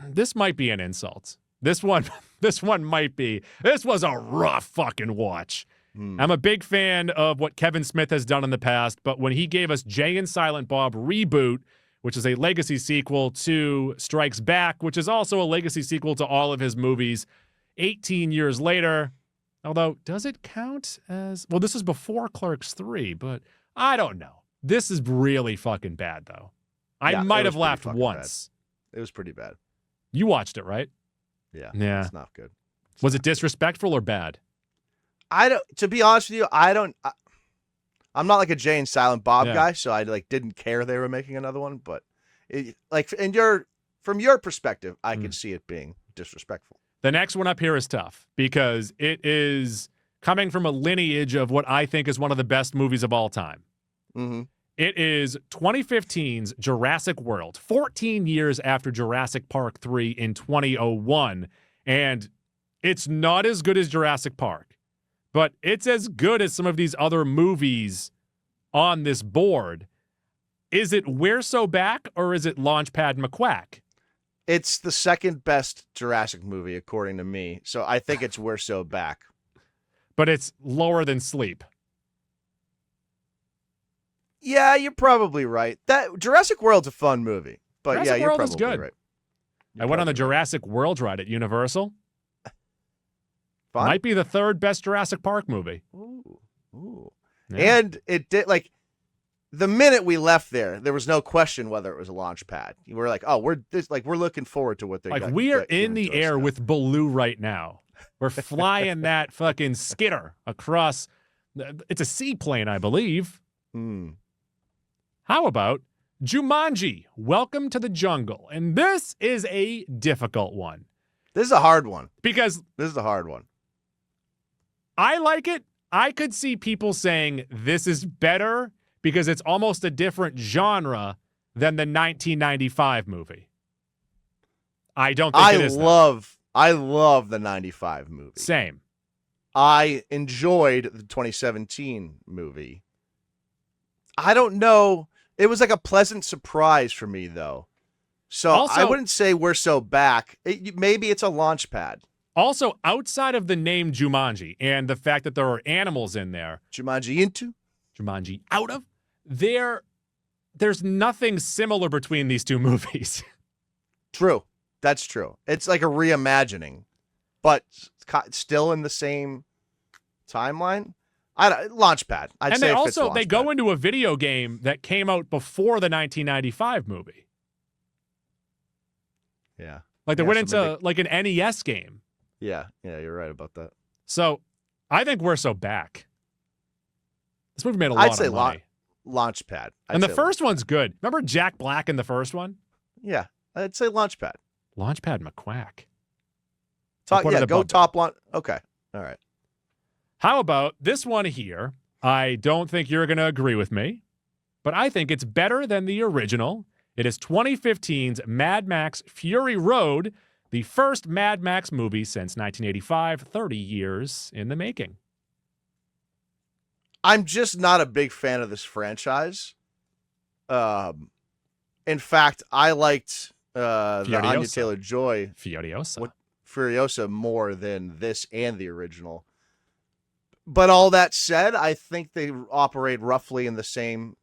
this might be an insult. This one might be. This was a rough fucking watch. I'm a big fan of what Kevin Smith has done in the past, but when he gave us Jay and Silent Bob Reboot, which is a legacy sequel to Strikes Back, which is also a legacy sequel to all of his movies, 18 years later, although does it count as... Well, this is before Clerks 3, but I don't know. This is really fucking bad, though. I might have laughed once. Bad. It was pretty bad. You watched it, right? Yeah. Yeah. It's not good. Was it disrespectful or bad? To be honest with you, I'm not like a Jay and Silent Bob guy, so I didn't care they were making another one, but from your perspective, I can see it being disrespectful. The next one up here is tough because it is coming from a lineage of what I think is one of the best movies of all time. Mm-hmm. It is 2015's Jurassic World, 14 years after Jurassic Park 3 in 2001, and it's not as good as Jurassic Park. But it's as good as some of these other movies on this board. Is it We're So Back or is it Launchpad McQuack? It's the second best Jurassic movie, according to me. So I think it's We're So Back. But it's lower than Sleep. Yeah, you're probably right. That Jurassic World's a fun movie. But Jurassic yeah, you're World probably is good. right. I went on the Jurassic World ride at Universal. Fun? Might be the third best Jurassic Park movie. Ooh. Yeah. And it did, the minute we left there was no question whether it was a launch pad. You were like, oh, we're looking forward to what they're Like, we are in the air with Baloo right now. We're flying that fucking skitter across. It's a seaplane, I believe. How about Jumanji, Welcome to the Jungle? And this is a difficult one. This is a hard one. Because this is a hard one. I like it. I could see people saying this is better because it's almost a different genre than the 1995 movie. I don't think it is. I love the 95 movie. Same. I enjoyed the 2017 movie. I don't know. It was like a pleasant surprise for me, though. So also, I wouldn't say We're So Back. Maybe it's a launch pad. Also, outside of the name Jumanji and the fact that there are animals in there, Jumanji into, Jumanji out of, there's nothing similar between these two movies. True. That's true. It's like a reimagining, but still in the same timeline. Launchpad. And they also they go into a video game that came out before the 1995 movie. Yeah. Like they went into like an NES game. Yeah, you're right about that. So I think We're So Back. This movie made a lot of money. Launchpad. And the first one's good. Remember Jack Black in the first one? Yeah, I'd say Launchpad. Launchpad McQuack. Go top launch. Okay, all right. How about this one here? I don't think you're going to agree with me, but I think it's better than the original. It is 2015's Mad Max Fury Road, the first Mad Max movie since 1985, 30 years in the making. I'm just not a big fan of this franchise. In fact, I liked the Anya Taylor-Joy Furiosa more than this and the original. But all that said, I think they operate roughly in the same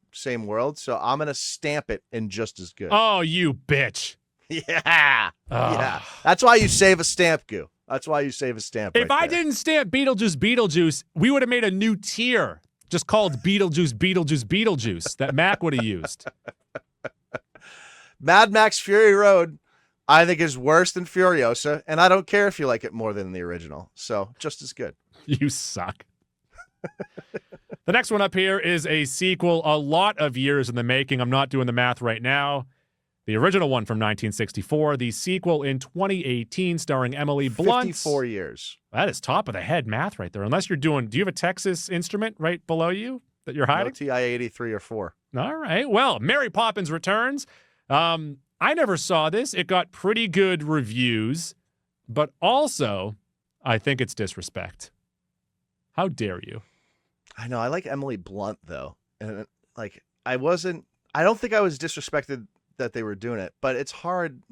world, so I'm going to stamp it in just as good. Oh, you bitch. Yeah. Yeah. That's why you save a stamp, Goo. That's why you save a stamp. If I didn't stamp Beetlejuice, we would have made a new tier just called Beetlejuice that Mac would have used. Mad Max Fury Road, I think, is worse than Furiosa, and I don't care if you like it more than the original. So just as good. You suck. The next one up here is a sequel a lot of years in the making. I'm not doing the math right now. The original one from 1964, the sequel in 2018 starring Emily Blunt. 54 years. That is top of the head math right there. Unless you're doing, do you have a Texas instrument right below you that you're hiding? No TI-83 or 4. All right. Well, Mary Poppins Returns. I never saw this. It got pretty good reviews, but also I think it's disrespect. How dare you? I know. I like Emily Blunt, though. And I don't think I was disrespected that they were doing it, but it's hard.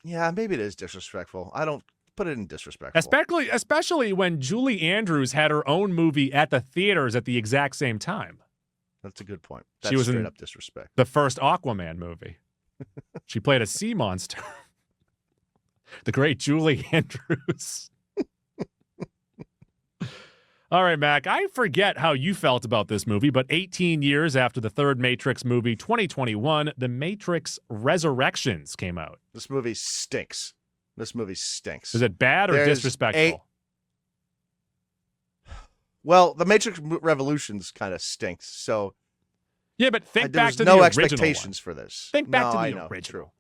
Yeah, maybe it is disrespectful. I don't put it in disrespectful. Especially when Julie Andrews had her own movie at the theaters at the exact same time. That's a good point. She That's was straight in up disrespect. The first Aquaman movie. She played a sea monster. The great Julie Andrews. All right, Mac, I forget how you felt about this movie, but 18 years after the third Matrix movie, 2021, The Matrix Resurrections came out. This movie stinks. Is it bad or There's disrespectful? Well, The Matrix Revolutions kind of stinks, so... Yeah, but think there back was to no the expectations original for this. Think back to I the know. original.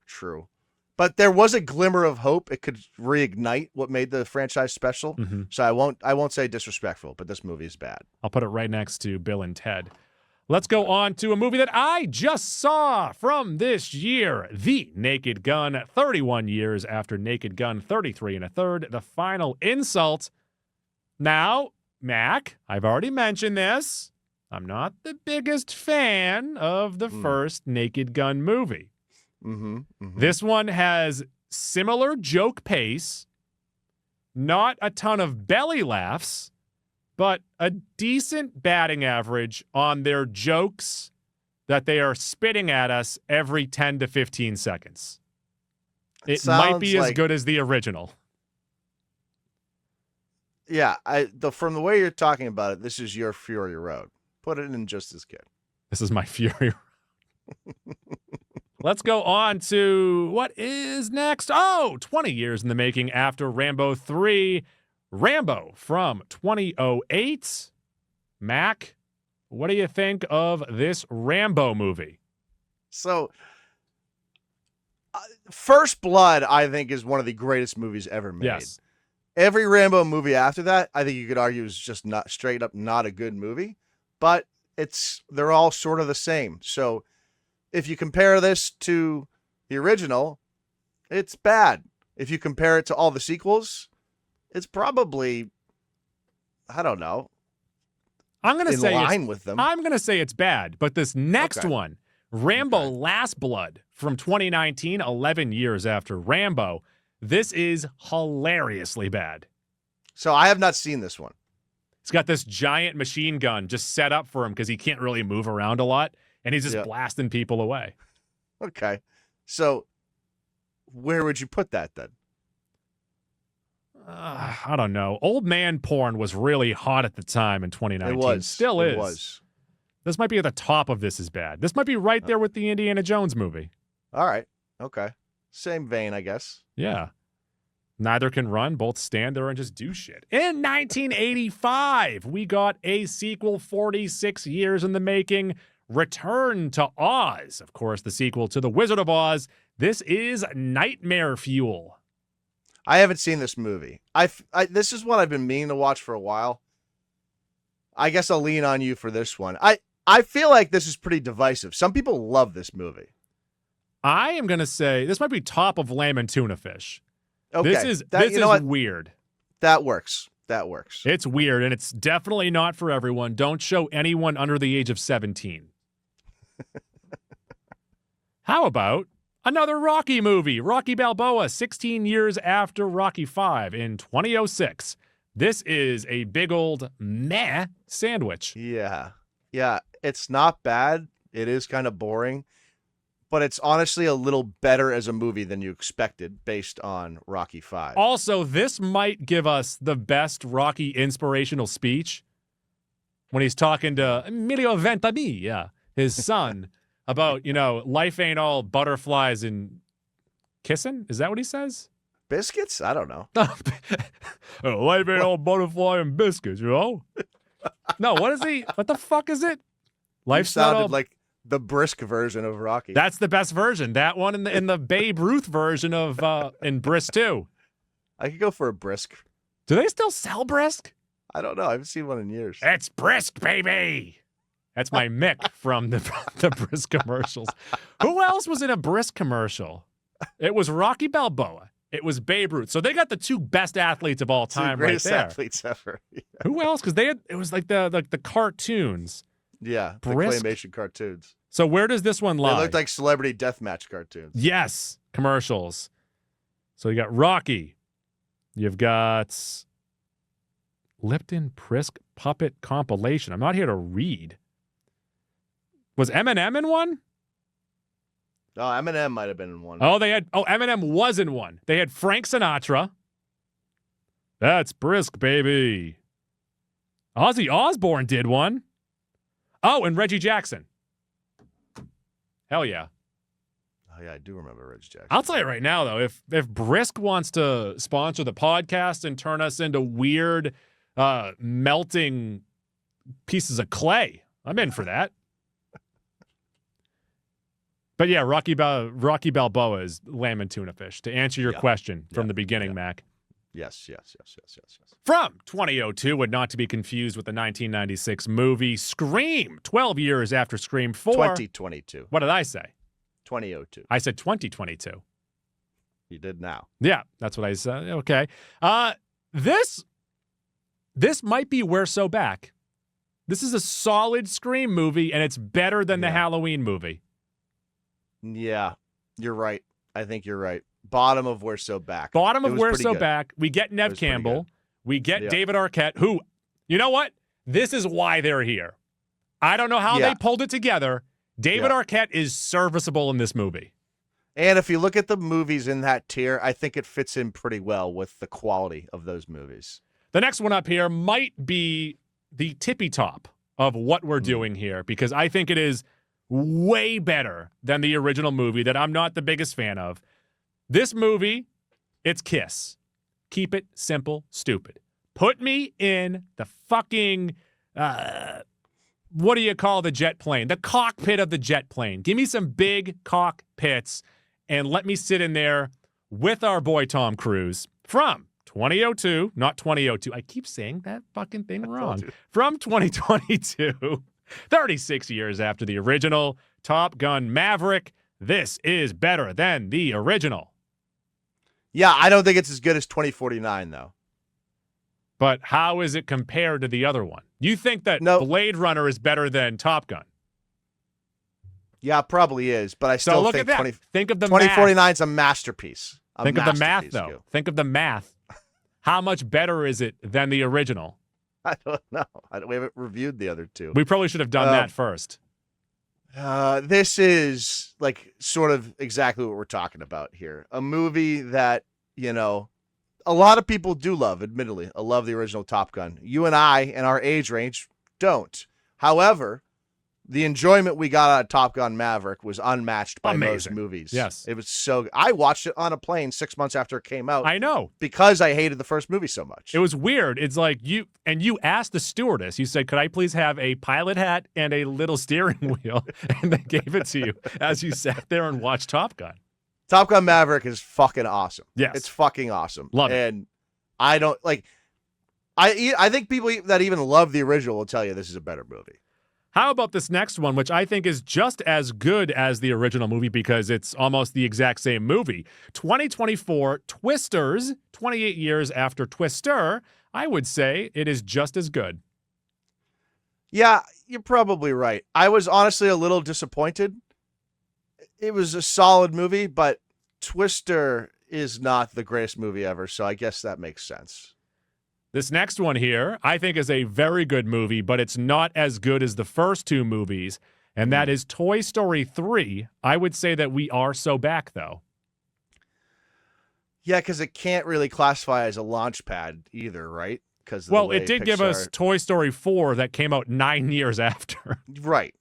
True. But there was a glimmer of hope. It could reignite what made the franchise special. Mm-hmm. So I won't say disrespectful, but this movie is bad. I'll put it right next to Bill and Ted. Let's go on to a movie that I just saw from this year, The Naked Gun, 31 years after Naked Gun 33 1/3, The Final Insult. Now, Mac, I've already mentioned this. I'm not the biggest fan of the first Naked Gun movie. This one has similar joke pace, not a ton of belly laughs, but a decent batting average on their jokes that they are spitting at us every 10 to 15 seconds. It might be as good as the original. Yeah, from the way you're talking about it, this is your Fury Road. Put it in just as good. This is my Fury Road. Let's go on to what is next. 20 years in the making after Rambo 3. Rambo from 2008. Mac, what do you think of this Rambo movie? So, First Blood, I think, is one of the greatest movies ever made. Yes. Every Rambo movie after that, I think you could argue is just not straight up not a good movie, but they're all sort of the same. So if you compare this to the original, it's bad. If you compare it to all the sequels, it's probably, I don't know, I'm going to say line with them. I'm going to say it's bad, but this next one, Rambo Last Blood from 2019, 11 years after Rambo, this is hilariously bad. So I have not seen this one. He's got this giant machine gun just set up for him because he can't really move around a lot, and he's just blasting people away. Okay. So where would you put that then? I don't know. Old man porn was really hot at the time in 2019. It was. Still is. It was. This might be at the top of This Is Bad. This might be right there with the Indiana Jones movie. All right. Okay. Same vein, I guess. Yeah. Neither can run. Both stand there and just do shit. In 1985, we got a sequel 46 years in the making. Return to Oz. Of course, the sequel to The Wizard of Oz. This is Nightmare Fuel. I haven't seen this movie. This is what I've been meaning to watch for a while. I guess I'll lean on you for this one. I feel like this is pretty divisive. Some people love this movie. I am going to say this might be top of Lamb and Tuna Fish. Okay. This is weird. That works. It's weird, and it's definitely not for everyone. Don't show anyone under the age of 17. How about another Rocky movie? Rocky Balboa, 16 years after Rocky V in 2006. This is a big old meh sandwich. Yeah. It's not bad. It is kind of boring. But it's honestly a little better as a movie than you expected based on Rocky V. Also, this might give us the best Rocky inspirational speech when he's talking to Emilio Ventimiglia, his son, about, life ain't all butterflies and kissing. Is that what he says? Biscuits? I don't know. Life ain't all butterfly and biscuits, No, what is he? What the fuck is it? Life sounded like the brisk version of Rocky. That's the best version. That one in the Babe Ruth version of in Brisk 2. I could go for a brisk. Do they still sell Brisk? I don't know. I haven't seen one in years. It's Brisk, baby. That's my Mick from the Brisk commercials. Who else was in a Brisk commercial? It was Rocky Balboa. It was Babe Ruth. So they got the two best athletes of all time right there. Greatest athletes ever. Yeah. Who else? Because it was like the cartoons. Yeah, Brisk? the claymation cartoons. So where does this one lie? They looked like celebrity deathmatch cartoons. Yes, commercials. So you got Rocky, You've got Lipton Prisk Puppet Compilation. I'm not here to read. Was Eminem in one? Oh, Eminem might have been in one. Eminem was in one. They had Frank Sinatra. That's Brisk, baby. Ozzy Osbourne did one. Oh, and Reggie Jackson. Hell yeah. Oh, yeah, I do remember Reggie Jackson. I'll tell you right now, though, if Brisk wants to sponsor the podcast and turn us into weird, melting pieces of clay, I'm in for that. But yeah, Rocky Balboa is lamb and tuna fish, to answer your question from the beginning, Mac. Yes. From 2002, and not to be confused with the 1996 movie Scream, 12 years after Scream 4. 2022. What did I say? 2002. I said 2022. You did now. Yeah, that's what I said. Okay. This might be We're So Back. This is a solid Scream movie, and it's better than the Halloween movie. Yeah, you're right. I think you're right. Bottom of We're So Back. Bottom of We're So Back. We get Nev Campbell. We get David Arquette, who, you know what? This is why they're here. I don't know how they pulled it together. David Arquette is serviceable in this movie. And if you look at the movies in that tier, I think it fits in pretty well with the quality of those movies. The next one up here might be the tippy top of what we're doing here, because I think it is way better than the original movie that I'm not the biggest fan of. This movie, it's Kiss. Keep it simple, stupid. Put me in the fucking, what do you call the jet plane? The cockpit of the jet plane. Give me some big cockpits and let me sit in there with our boy Tom Cruise from 2002, not 2002. I keep saying that fucking thing wrong. From 2022, 36 years after the original Top Gun Maverick. This is better than the original. Yeah, I don't think it's as good as 2049, though. But how is it compared to the other one? You think that Blade Runner is better than Top Gun? Yeah, it probably is, but I still look think at that. Think of the 2049 is a masterpiece. Think of the math, though. Think of the math. How much better is it than the original? I don't know. We haven't reviewed the other two. We probably should have done that first. This is like sort of exactly what we're talking about here. A movie that, you know, a lot of people do love, admittedly. I love the original Top Gun. You and I, in our age range, don't. However, the enjoyment we got out of Top Gun Maverick was unmatched by most movies. Yes. It was so good. I watched it on a plane 6 months after it came out. I know. Because I hated the first movie so much. It was weird. It's like you asked the stewardess, you said, could I please have a pilot hat and a little steering wheel? And they gave it to you as you sat there and watched Top Gun. Top Gun Maverick is fucking awesome. Yes. It's fucking awesome. Love it. And I don't, like, I think people that even love the original will tell you this is a better movie. How about this next one, which I think is just as good as the original movie because it's almost the exact same movie. 2024, Twisters, 28 years after Twister, I would say it is just as good. Yeah, you're probably right. I was honestly a little disappointed. It was a solid movie, but Twister is not the greatest movie ever, so I guess that makes sense. This next one here, I think is a very good movie, but it's not as good as the first two movies, and that is Toy Story 3. I would say that we are so back, though. Yeah, because it can't really classify as a launch pad either, right? Well, it did give us Toy Story 4 that came out 9 years after. Right.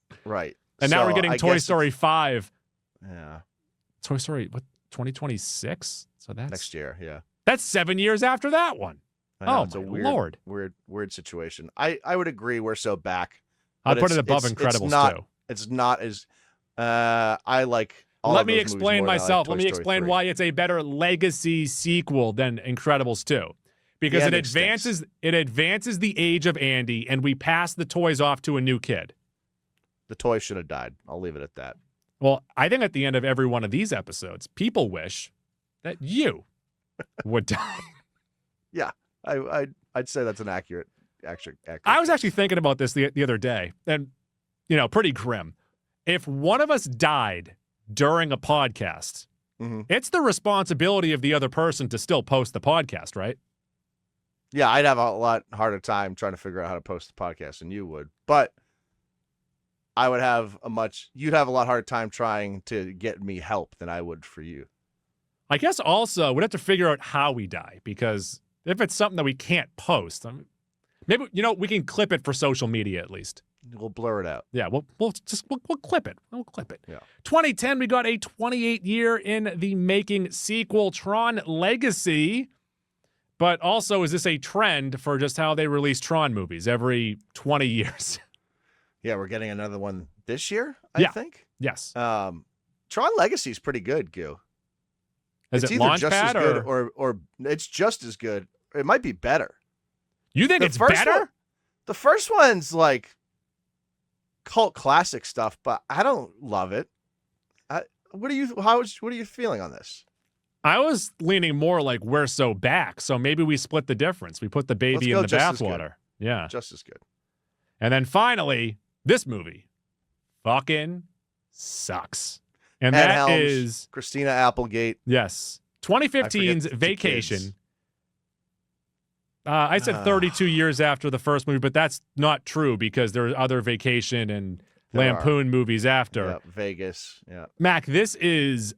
And now we're getting Toy Story 5. Yeah. Toy Story, what, 2026? So that's next year, yeah. That's 7 years after that one. Oh, it's a weird situation. I would agree we're so back. I'll put it above Incredibles 2. It's not as I like all Let of me those explain movies more myself. than I like Let me Toy Story explain 3. why it's a better legacy sequel than Incredibles 2. Because it advances the age of Andy and we pass the toys off to a new kid. The toy should have died. I'll leave it at that. Well, I think at the end of every one of these episodes, people wish that you would die. Yeah. I'd say that's an accurate. I was actually thinking about this the other day, and pretty grim. If one of us died during a podcast, it's the responsibility of the other person to still post the podcast, right? Yeah, I'd have a lot harder time trying to figure out how to post the podcast than you would. But I would have you'd have a lot harder time trying to get me help than I would for you. I guess also we'd have to figure out how we die, because if it's something that we can't post, maybe, we can clip it for social media at least. We'll blur it out. Yeah, we'll clip it. We'll clip it. Yeah. 2010, we got a 28-year in the making sequel, Tron Legacy. But also, is this a trend for just how they release Tron movies every 20 years? Yeah, we're getting another one this year, I think. Yes. Tron Legacy is pretty good, Goo. Is it's it either just as Launchpad good or it's just as good. It might be better. You think it's better? The first one's like cult classic stuff, but I don't love it. What are you feeling on this? I was leaning more like we're so back, so maybe we split the difference. We put the baby in the bathwater. Yeah. Just as good. And then finally, this movie fucking sucks. And Ed that Helms, is Christina Applegate. Yes. 2015's Vacation. I said 32 years after the first movie, but that's not true because there are other Vacation and Lampoon movies after. Yeah, Vegas. Yeah. Mac, this is,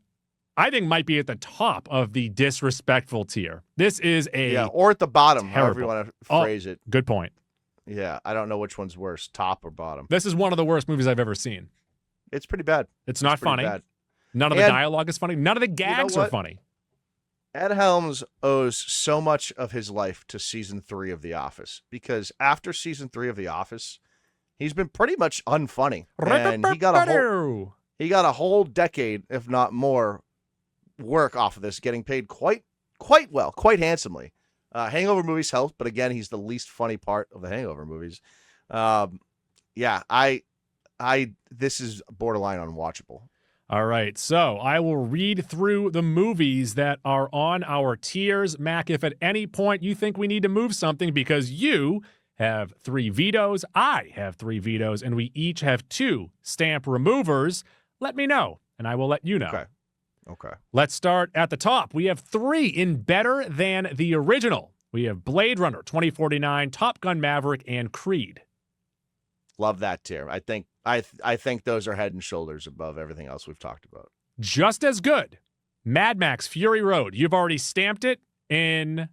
I think, might be at the top of the disrespectful tier. This is or at the bottom, terrible. however you want to phrase it. Good point. Yeah, I don't know which one's worse, top or bottom. This is one of the worst movies I've ever seen. It's pretty bad. It's not funny. Bad. None of the dialogue is funny. None of the gags are funny. Ed Helms owes so much of his life to season 3 of The Office, because after season 3 of The Office, he's been pretty much unfunny, and he got a whole decade, if not more, work off of this, getting paid quite well, quite handsomely. Hangover movies helped, but again, he's the least funny part of the Hangover movies. This is borderline unwatchable. All right, so I will read through the movies that are on our tiers. Mac, if at any point you think we need to move something because you have 3 vetoes, I have 3 vetoes, and we each have 2 stamp removers, let me know, and I will let you know. Okay. Let's start at the top. We have 3 in better than the original. We have Blade Runner 2049, Top Gun Maverick, and Creed. Love that tier. I think those are head and shoulders above everything else we've talked about. Just as good. Mad Max Fury Road. You've already stamped it in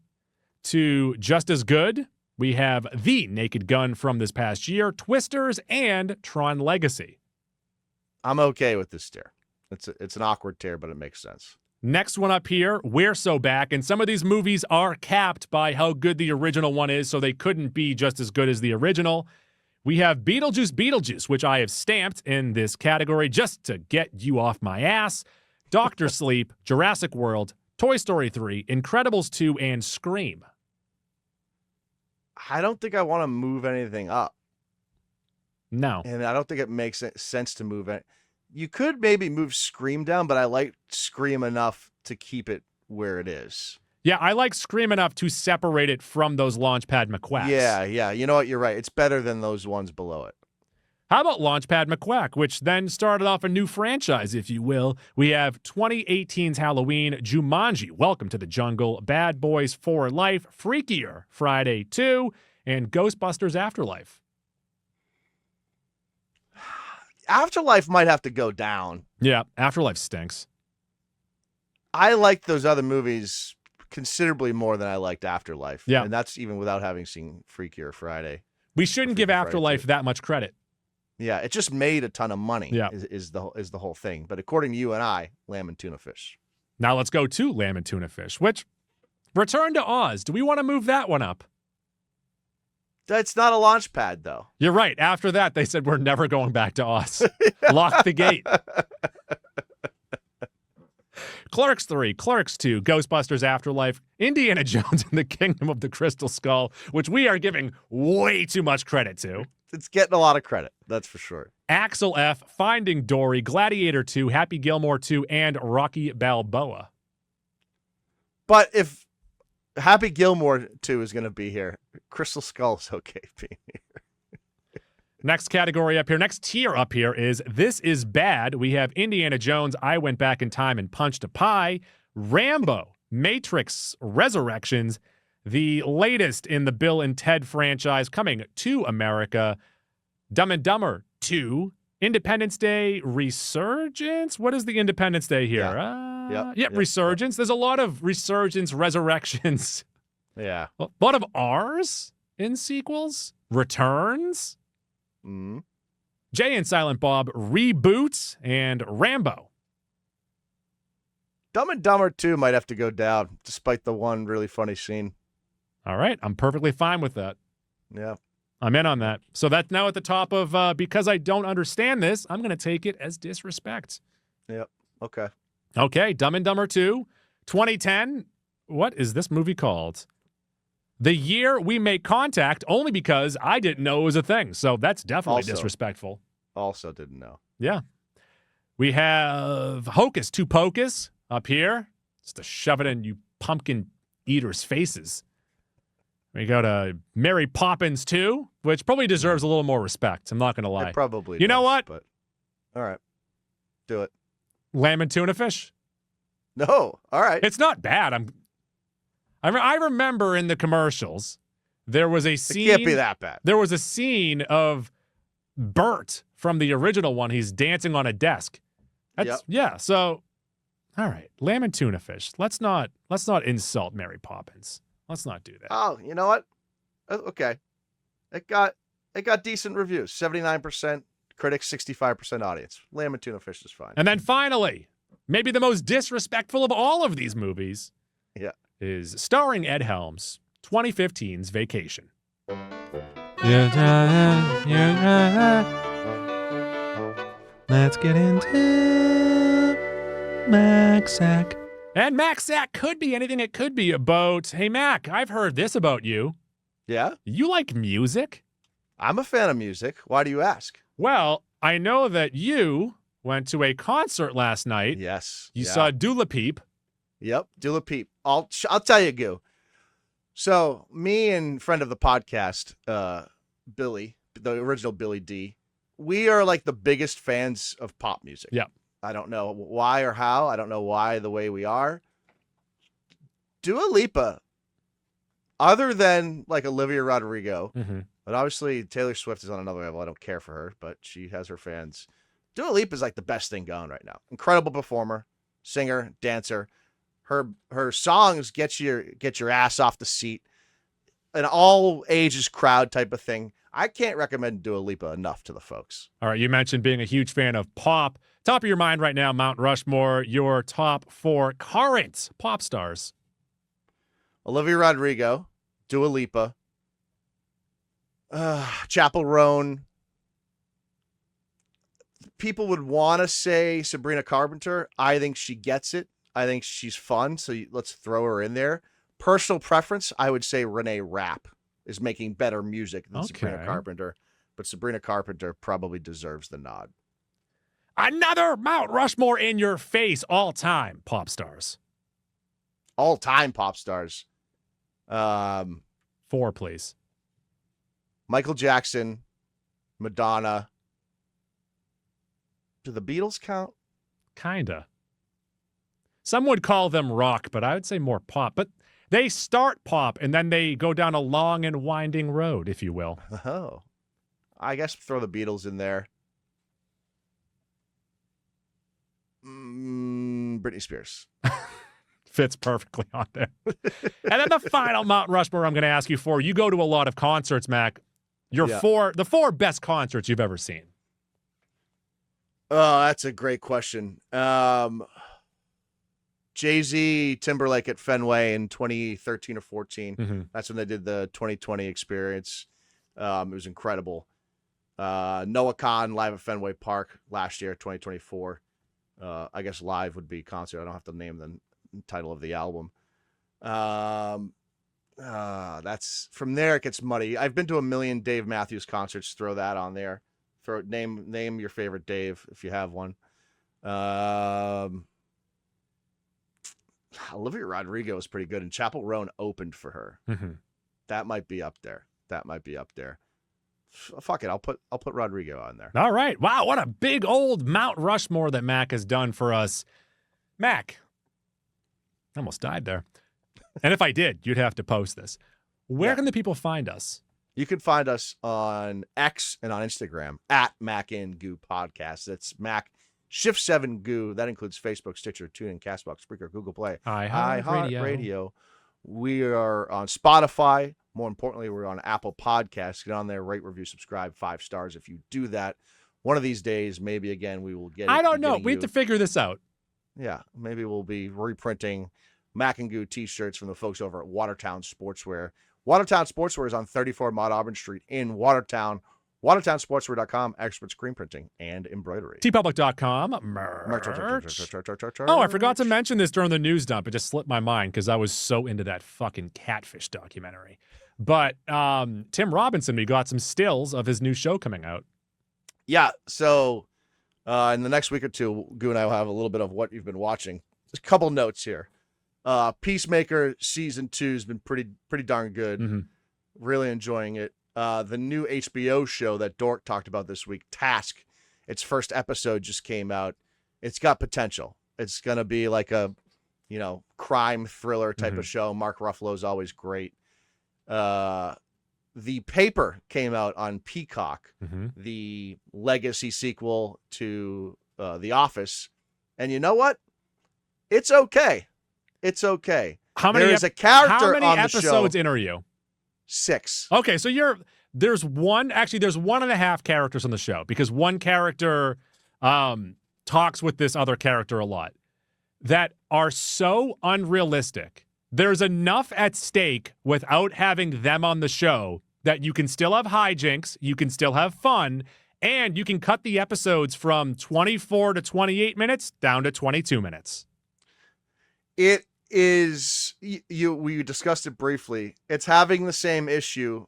to just as good. We have The Naked Gun from this past year, Twisters, and Tron Legacy. I'm okay with this tier. It's an awkward tier, but it makes sense. Next one up here, We're So Back. And some of these movies are capped by how good the original one is, so they couldn't be just as good as the original. We have Beetlejuice, which I have stamped in this category just to get you off my ass. Dr. Sleep, Jurassic World, Toy Story 3, Incredibles 2, and Scream. I don't think I want to move anything up. No. And I don't think it makes sense to move it. You could maybe move Scream down, but I like Scream enough to keep it where it is. Yeah, I like Scream enough to separate it from those Launchpad McQuacks. Yeah. You know what? You're right. It's better than those ones below it. How about Launchpad McQuack, which then started off a new franchise, if you will? We have 2018's Halloween, Jumanji, Welcome to the Jungle, Bad Boys for Life, Freakier, Friday 2, and Ghostbusters Afterlife. Afterlife might have to go down. Yeah, Afterlife stinks. I liked those other movies considerably more than I liked Afterlife. Yeah. And that's even without having seen Freakier Friday. We shouldn't give Afterlife that much credit. Yeah, it just made a ton of money. Yeah. is the whole thing. But according to you and I, Lamb and Tuna Fish. Now let's go to Lamb and Tuna Fish, which Return to Oz. Do we want to move that one up? That's not a launch pad, though. You're right. After that, they said we're never going back to Oz. Lock the gate. Clerks 3, Clerks 2, Ghostbusters Afterlife, Indiana Jones and the Kingdom of the Crystal Skull, which we are giving way too much credit to. It's getting a lot of credit, that's for sure. Axel F, Finding Dory, Gladiator 2, Happy Gilmore 2, and Rocky Balboa. But if Happy Gilmore 2 is going to be here, Crystal Skull is okay being here. Next category up here, next tier up here is This Is Bad. We have Indiana Jones, I Went Back in Time and Punched a Pie, Rambo, Matrix Resurrections, the latest in the Bill and Ted franchise coming to America, Dumb and Dumber 2, Independence Day Resurgence. What is the Independence Day here? Yep, Resurgence. There's a lot of Resurgence, Resurrections. Yeah. A lot of R's in sequels. Returns. Mm. Jay and Silent Bob reboots and Rambo. Dumb and Dumber 2 might have to go down, despite the one really funny scene. All right, I'm perfectly fine with that. Yeah. I'm in on that. So that's now at the top of because I don't understand this, I'm going to take it as disrespect. Yep. Okay. Okay, Dumb and Dumber 2, 2010. What is this movie called? The Year We Make Contact, only because I didn't know it was a thing. So that's definitely disrespectful. Also didn't know. Yeah. We have Hocus to Pocus up here. Just to shove it in you pumpkin eaters' faces. We go to Mary Poppins 2, which probably deserves a little more respect. I'm not going to lie. It probably You know does, what? But all right. Do it. Lamb and Tuna Fish. No. All right. It's not bad. I remember in the commercials, there was a scene. It can't be that bad. There was a scene of Bert from the original one. He's dancing on a desk. Yeah. So, all right, Lamb and Tuna Fish. Let's not insult Mary Poppins. Let's not do that. Oh, you know what? Okay. It got decent reviews. 79% critics, 65% audience. Lamb and Tuna Fish is fine. And then finally, maybe the most disrespectful of all of these movies. Yeah. Is starring Ed Helms, 2015's Vacation. Let's get into Mac Sack. And Mac Sack could be anything it could be about. Hey, Mac, I've heard this about you. Yeah? You like music? I'm a fan of music. Why do you ask? Well, I know that you went to a concert last night. Yes. You saw Dula Peep. Yep, Dula Peep. I'll tell you, Goo. So me and friend of the podcast, Billy, the original Billy D, we are like the biggest fans of pop music. Yep. I don't know why or how. I don't know why the way we are. Dua Lipa, other than like Olivia Rodrigo, but obviously Taylor Swift is on another level. I don't care for her, but she has her fans. Dua Lipa is like the best thing going right now. Incredible performer, singer, dancer. Her songs get your ass off the seat. An all ages crowd type of thing. I can't recommend Dua Lipa enough to the folks. All right, you mentioned being a huge fan of pop. Top of your mind right now, Mount Rushmore, your top 4 current pop stars. Olivia Rodrigo, Dua Lipa, Chappell Roan. People would want to say Sabrina Carpenter. I think she gets it. I think she's fun, so let's throw her in there. Personal preference, I would say Renee Rapp is making better music than Sabrina Carpenter, but Sabrina Carpenter probably deserves the nod. Another Mount Rushmore in your face, all-time pop stars. All-time pop stars. 4, please. Michael Jackson, Madonna. Do the Beatles count? Kinda. Some would call them rock, but I would say more pop. But they start pop, and then they go down a long and winding road, if you will. Oh. I guess throw the Beatles in there. Britney Spears. Fits perfectly on there. And then the final Mount Rushmore I'm going to ask you for. You go to a lot of concerts, Mac. The 4 best concerts you've ever seen. Oh, that's a great question. Jay-Z, Timberlake at Fenway in 2013 or 14. That's when they did the 2020 experience. It was incredible. Noah Khan live at Fenway Park last year, 2024. I guess live would be concert. I don't have to name the title of the album. That's from there. It gets muddy. I've been to a million Dave Matthews concerts. Throw that on there. Name your favorite Dave if you have one. Olivia Rodrigo is pretty good, and Chappell Roan opened for her. That might be up there. fuck it. I'll put Rodrigo on there. All right. Wow, what a big old Mount Rushmore that Mac has done for us. Mac, I almost died there. And if I did, you'd have to post this. Where can the people find us? You can find us on X and on Instagram at Mac and Goo Podcast. That's Mac Shift 7 Goo. That includes Facebook, Stitcher, TuneIn, CastBox, Spreaker, Google Play, iHeartRadio. We are on Spotify. More importantly, we're on Apple Podcasts. Get on there, rate, review, subscribe, 5 stars. If you do that, one of these days, maybe again, we will get. I don't know. We have to figure this out. Yeah, maybe we'll be reprinting Mac and Goo T-shirts from the folks over at Watertown Sportswear. Watertown Sportswear is on 34 Mount Auburn Street in Watertown. WatertownSportswear.com, expert screen printing and embroidery. tpublic.com, merch. Oh, I forgot to mention this during the news dump. It just slipped my mind because I was so into that fucking catfish documentary. But Tim Robinson, we got some stills of his new show coming out. Yeah, so in the next week or two, Goo and I will have a little bit of what you've been watching. Just a couple notes here. Peacemaker Season 2 has been pretty darn good. Mm-hmm. Really enjoying it. The new HBO show that Dork talked about this week, Task, its first episode just came out. It's got potential. It's going to be like a, crime thriller type of show. Mark Ruffalo's always great. The Paper came out on Peacock, the legacy sequel to The Office. And you know what? It's okay. It's okay. There is a character on the show. How many episodes in are you? 6. Okay, so there's 1.5 characters on the show because one character talks with this other character a lot that are so unrealistic. There's enough at stake without having them on the show that you can still have hijinks, you can still have fun, and you can cut the episodes from 24 to 28 minutes down to 22 minutes. It is, we discussed it briefly. It's having the same issue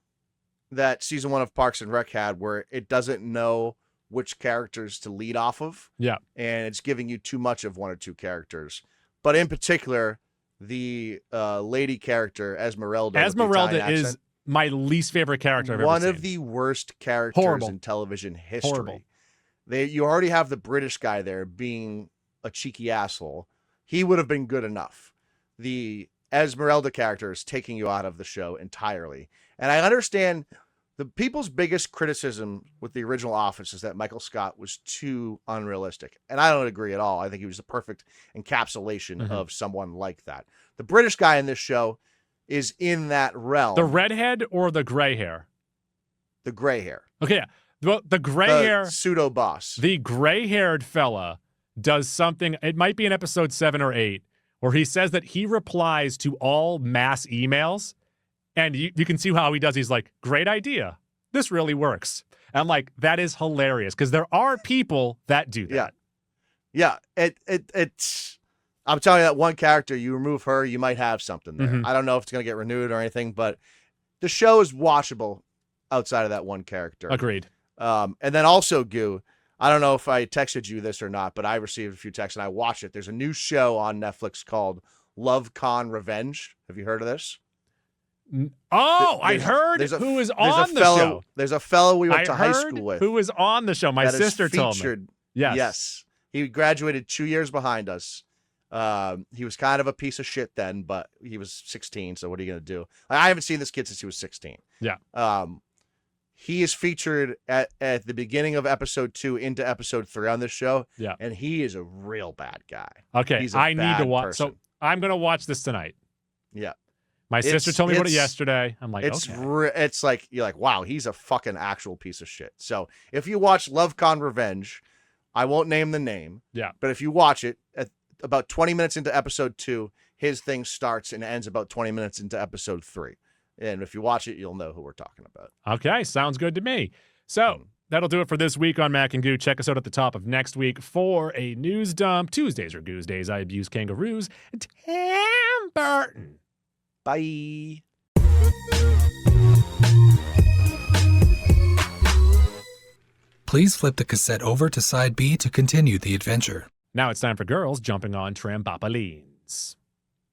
that season 1 of Parks and Rec had, where it doesn't know which characters to lead off of. Yeah. And it's giving you too much of one or two characters. But in particular, the lady character, Esmeralda. Esmeralda is my least favorite character I've ever seen. One of the worst characters in television history. Horrible. You already have the British guy there being a cheeky asshole. He would have been good enough. The Esmeralda character is taking you out of the show entirely. And I understand the people's biggest criticism with the original Office is that Michael Scott was too unrealistic. And I don't agree at all. I think he was the perfect encapsulation of someone like that. The British guy in this show is in that realm. The redhead or the gray hair? The gray hair. Okay, the gray hair. Pseudo boss. The gray-haired fella does something, it might be in episode 7 or 8, where he says that he replies to all mass emails, and you can see how he does. He's like, great idea. This really works. And like, that is hilarious, because there are people that do that. Yeah. It's I'm telling you, that one character, you remove her, you might have something there. I don't know if it's going to get renewed or anything, but the show is watchable outside of that one character. Agreed. And then also, Goo, I don't know if I texted you this or not, but I received a few texts and I watched it. There's a new show on Netflix called Love Con Revenge. Have you heard of this? I heard who is on the show. There's a fellow we went to high school with. Who was on the show. My sister told me. Yes. He graduated 2 years behind us. He was kind of a piece of shit then, but he was 16. So what are you going to do? I haven't seen this kid since he was 16. Yeah. He is featured at the beginning of episode 2 into episode 3 on this show. Yeah. And he is a real bad guy. Okay. I need to watch. Person. So I'm going to watch this tonight. Yeah. My sister told me about it yesterday. I'm like, it's like, you're like, wow, he's a fucking actual piece of shit. So if you watch Love Con Revenge, I won't name the name. Yeah. But if you watch it, at about 20 minutes into episode 2, his thing starts and ends about 20 minutes into episode 3. And if you watch it, you'll know who we're talking about. Okay, sounds good to me. So that'll do it for this week on Mac and Goo. Check us out at the top of next week for a news dump. Tuesdays are Goose Days. I abuse kangaroos. Tim Burton. Bye. Please flip the cassette over to side B to continue the adventure. Now it's time for girls jumping on trampolines.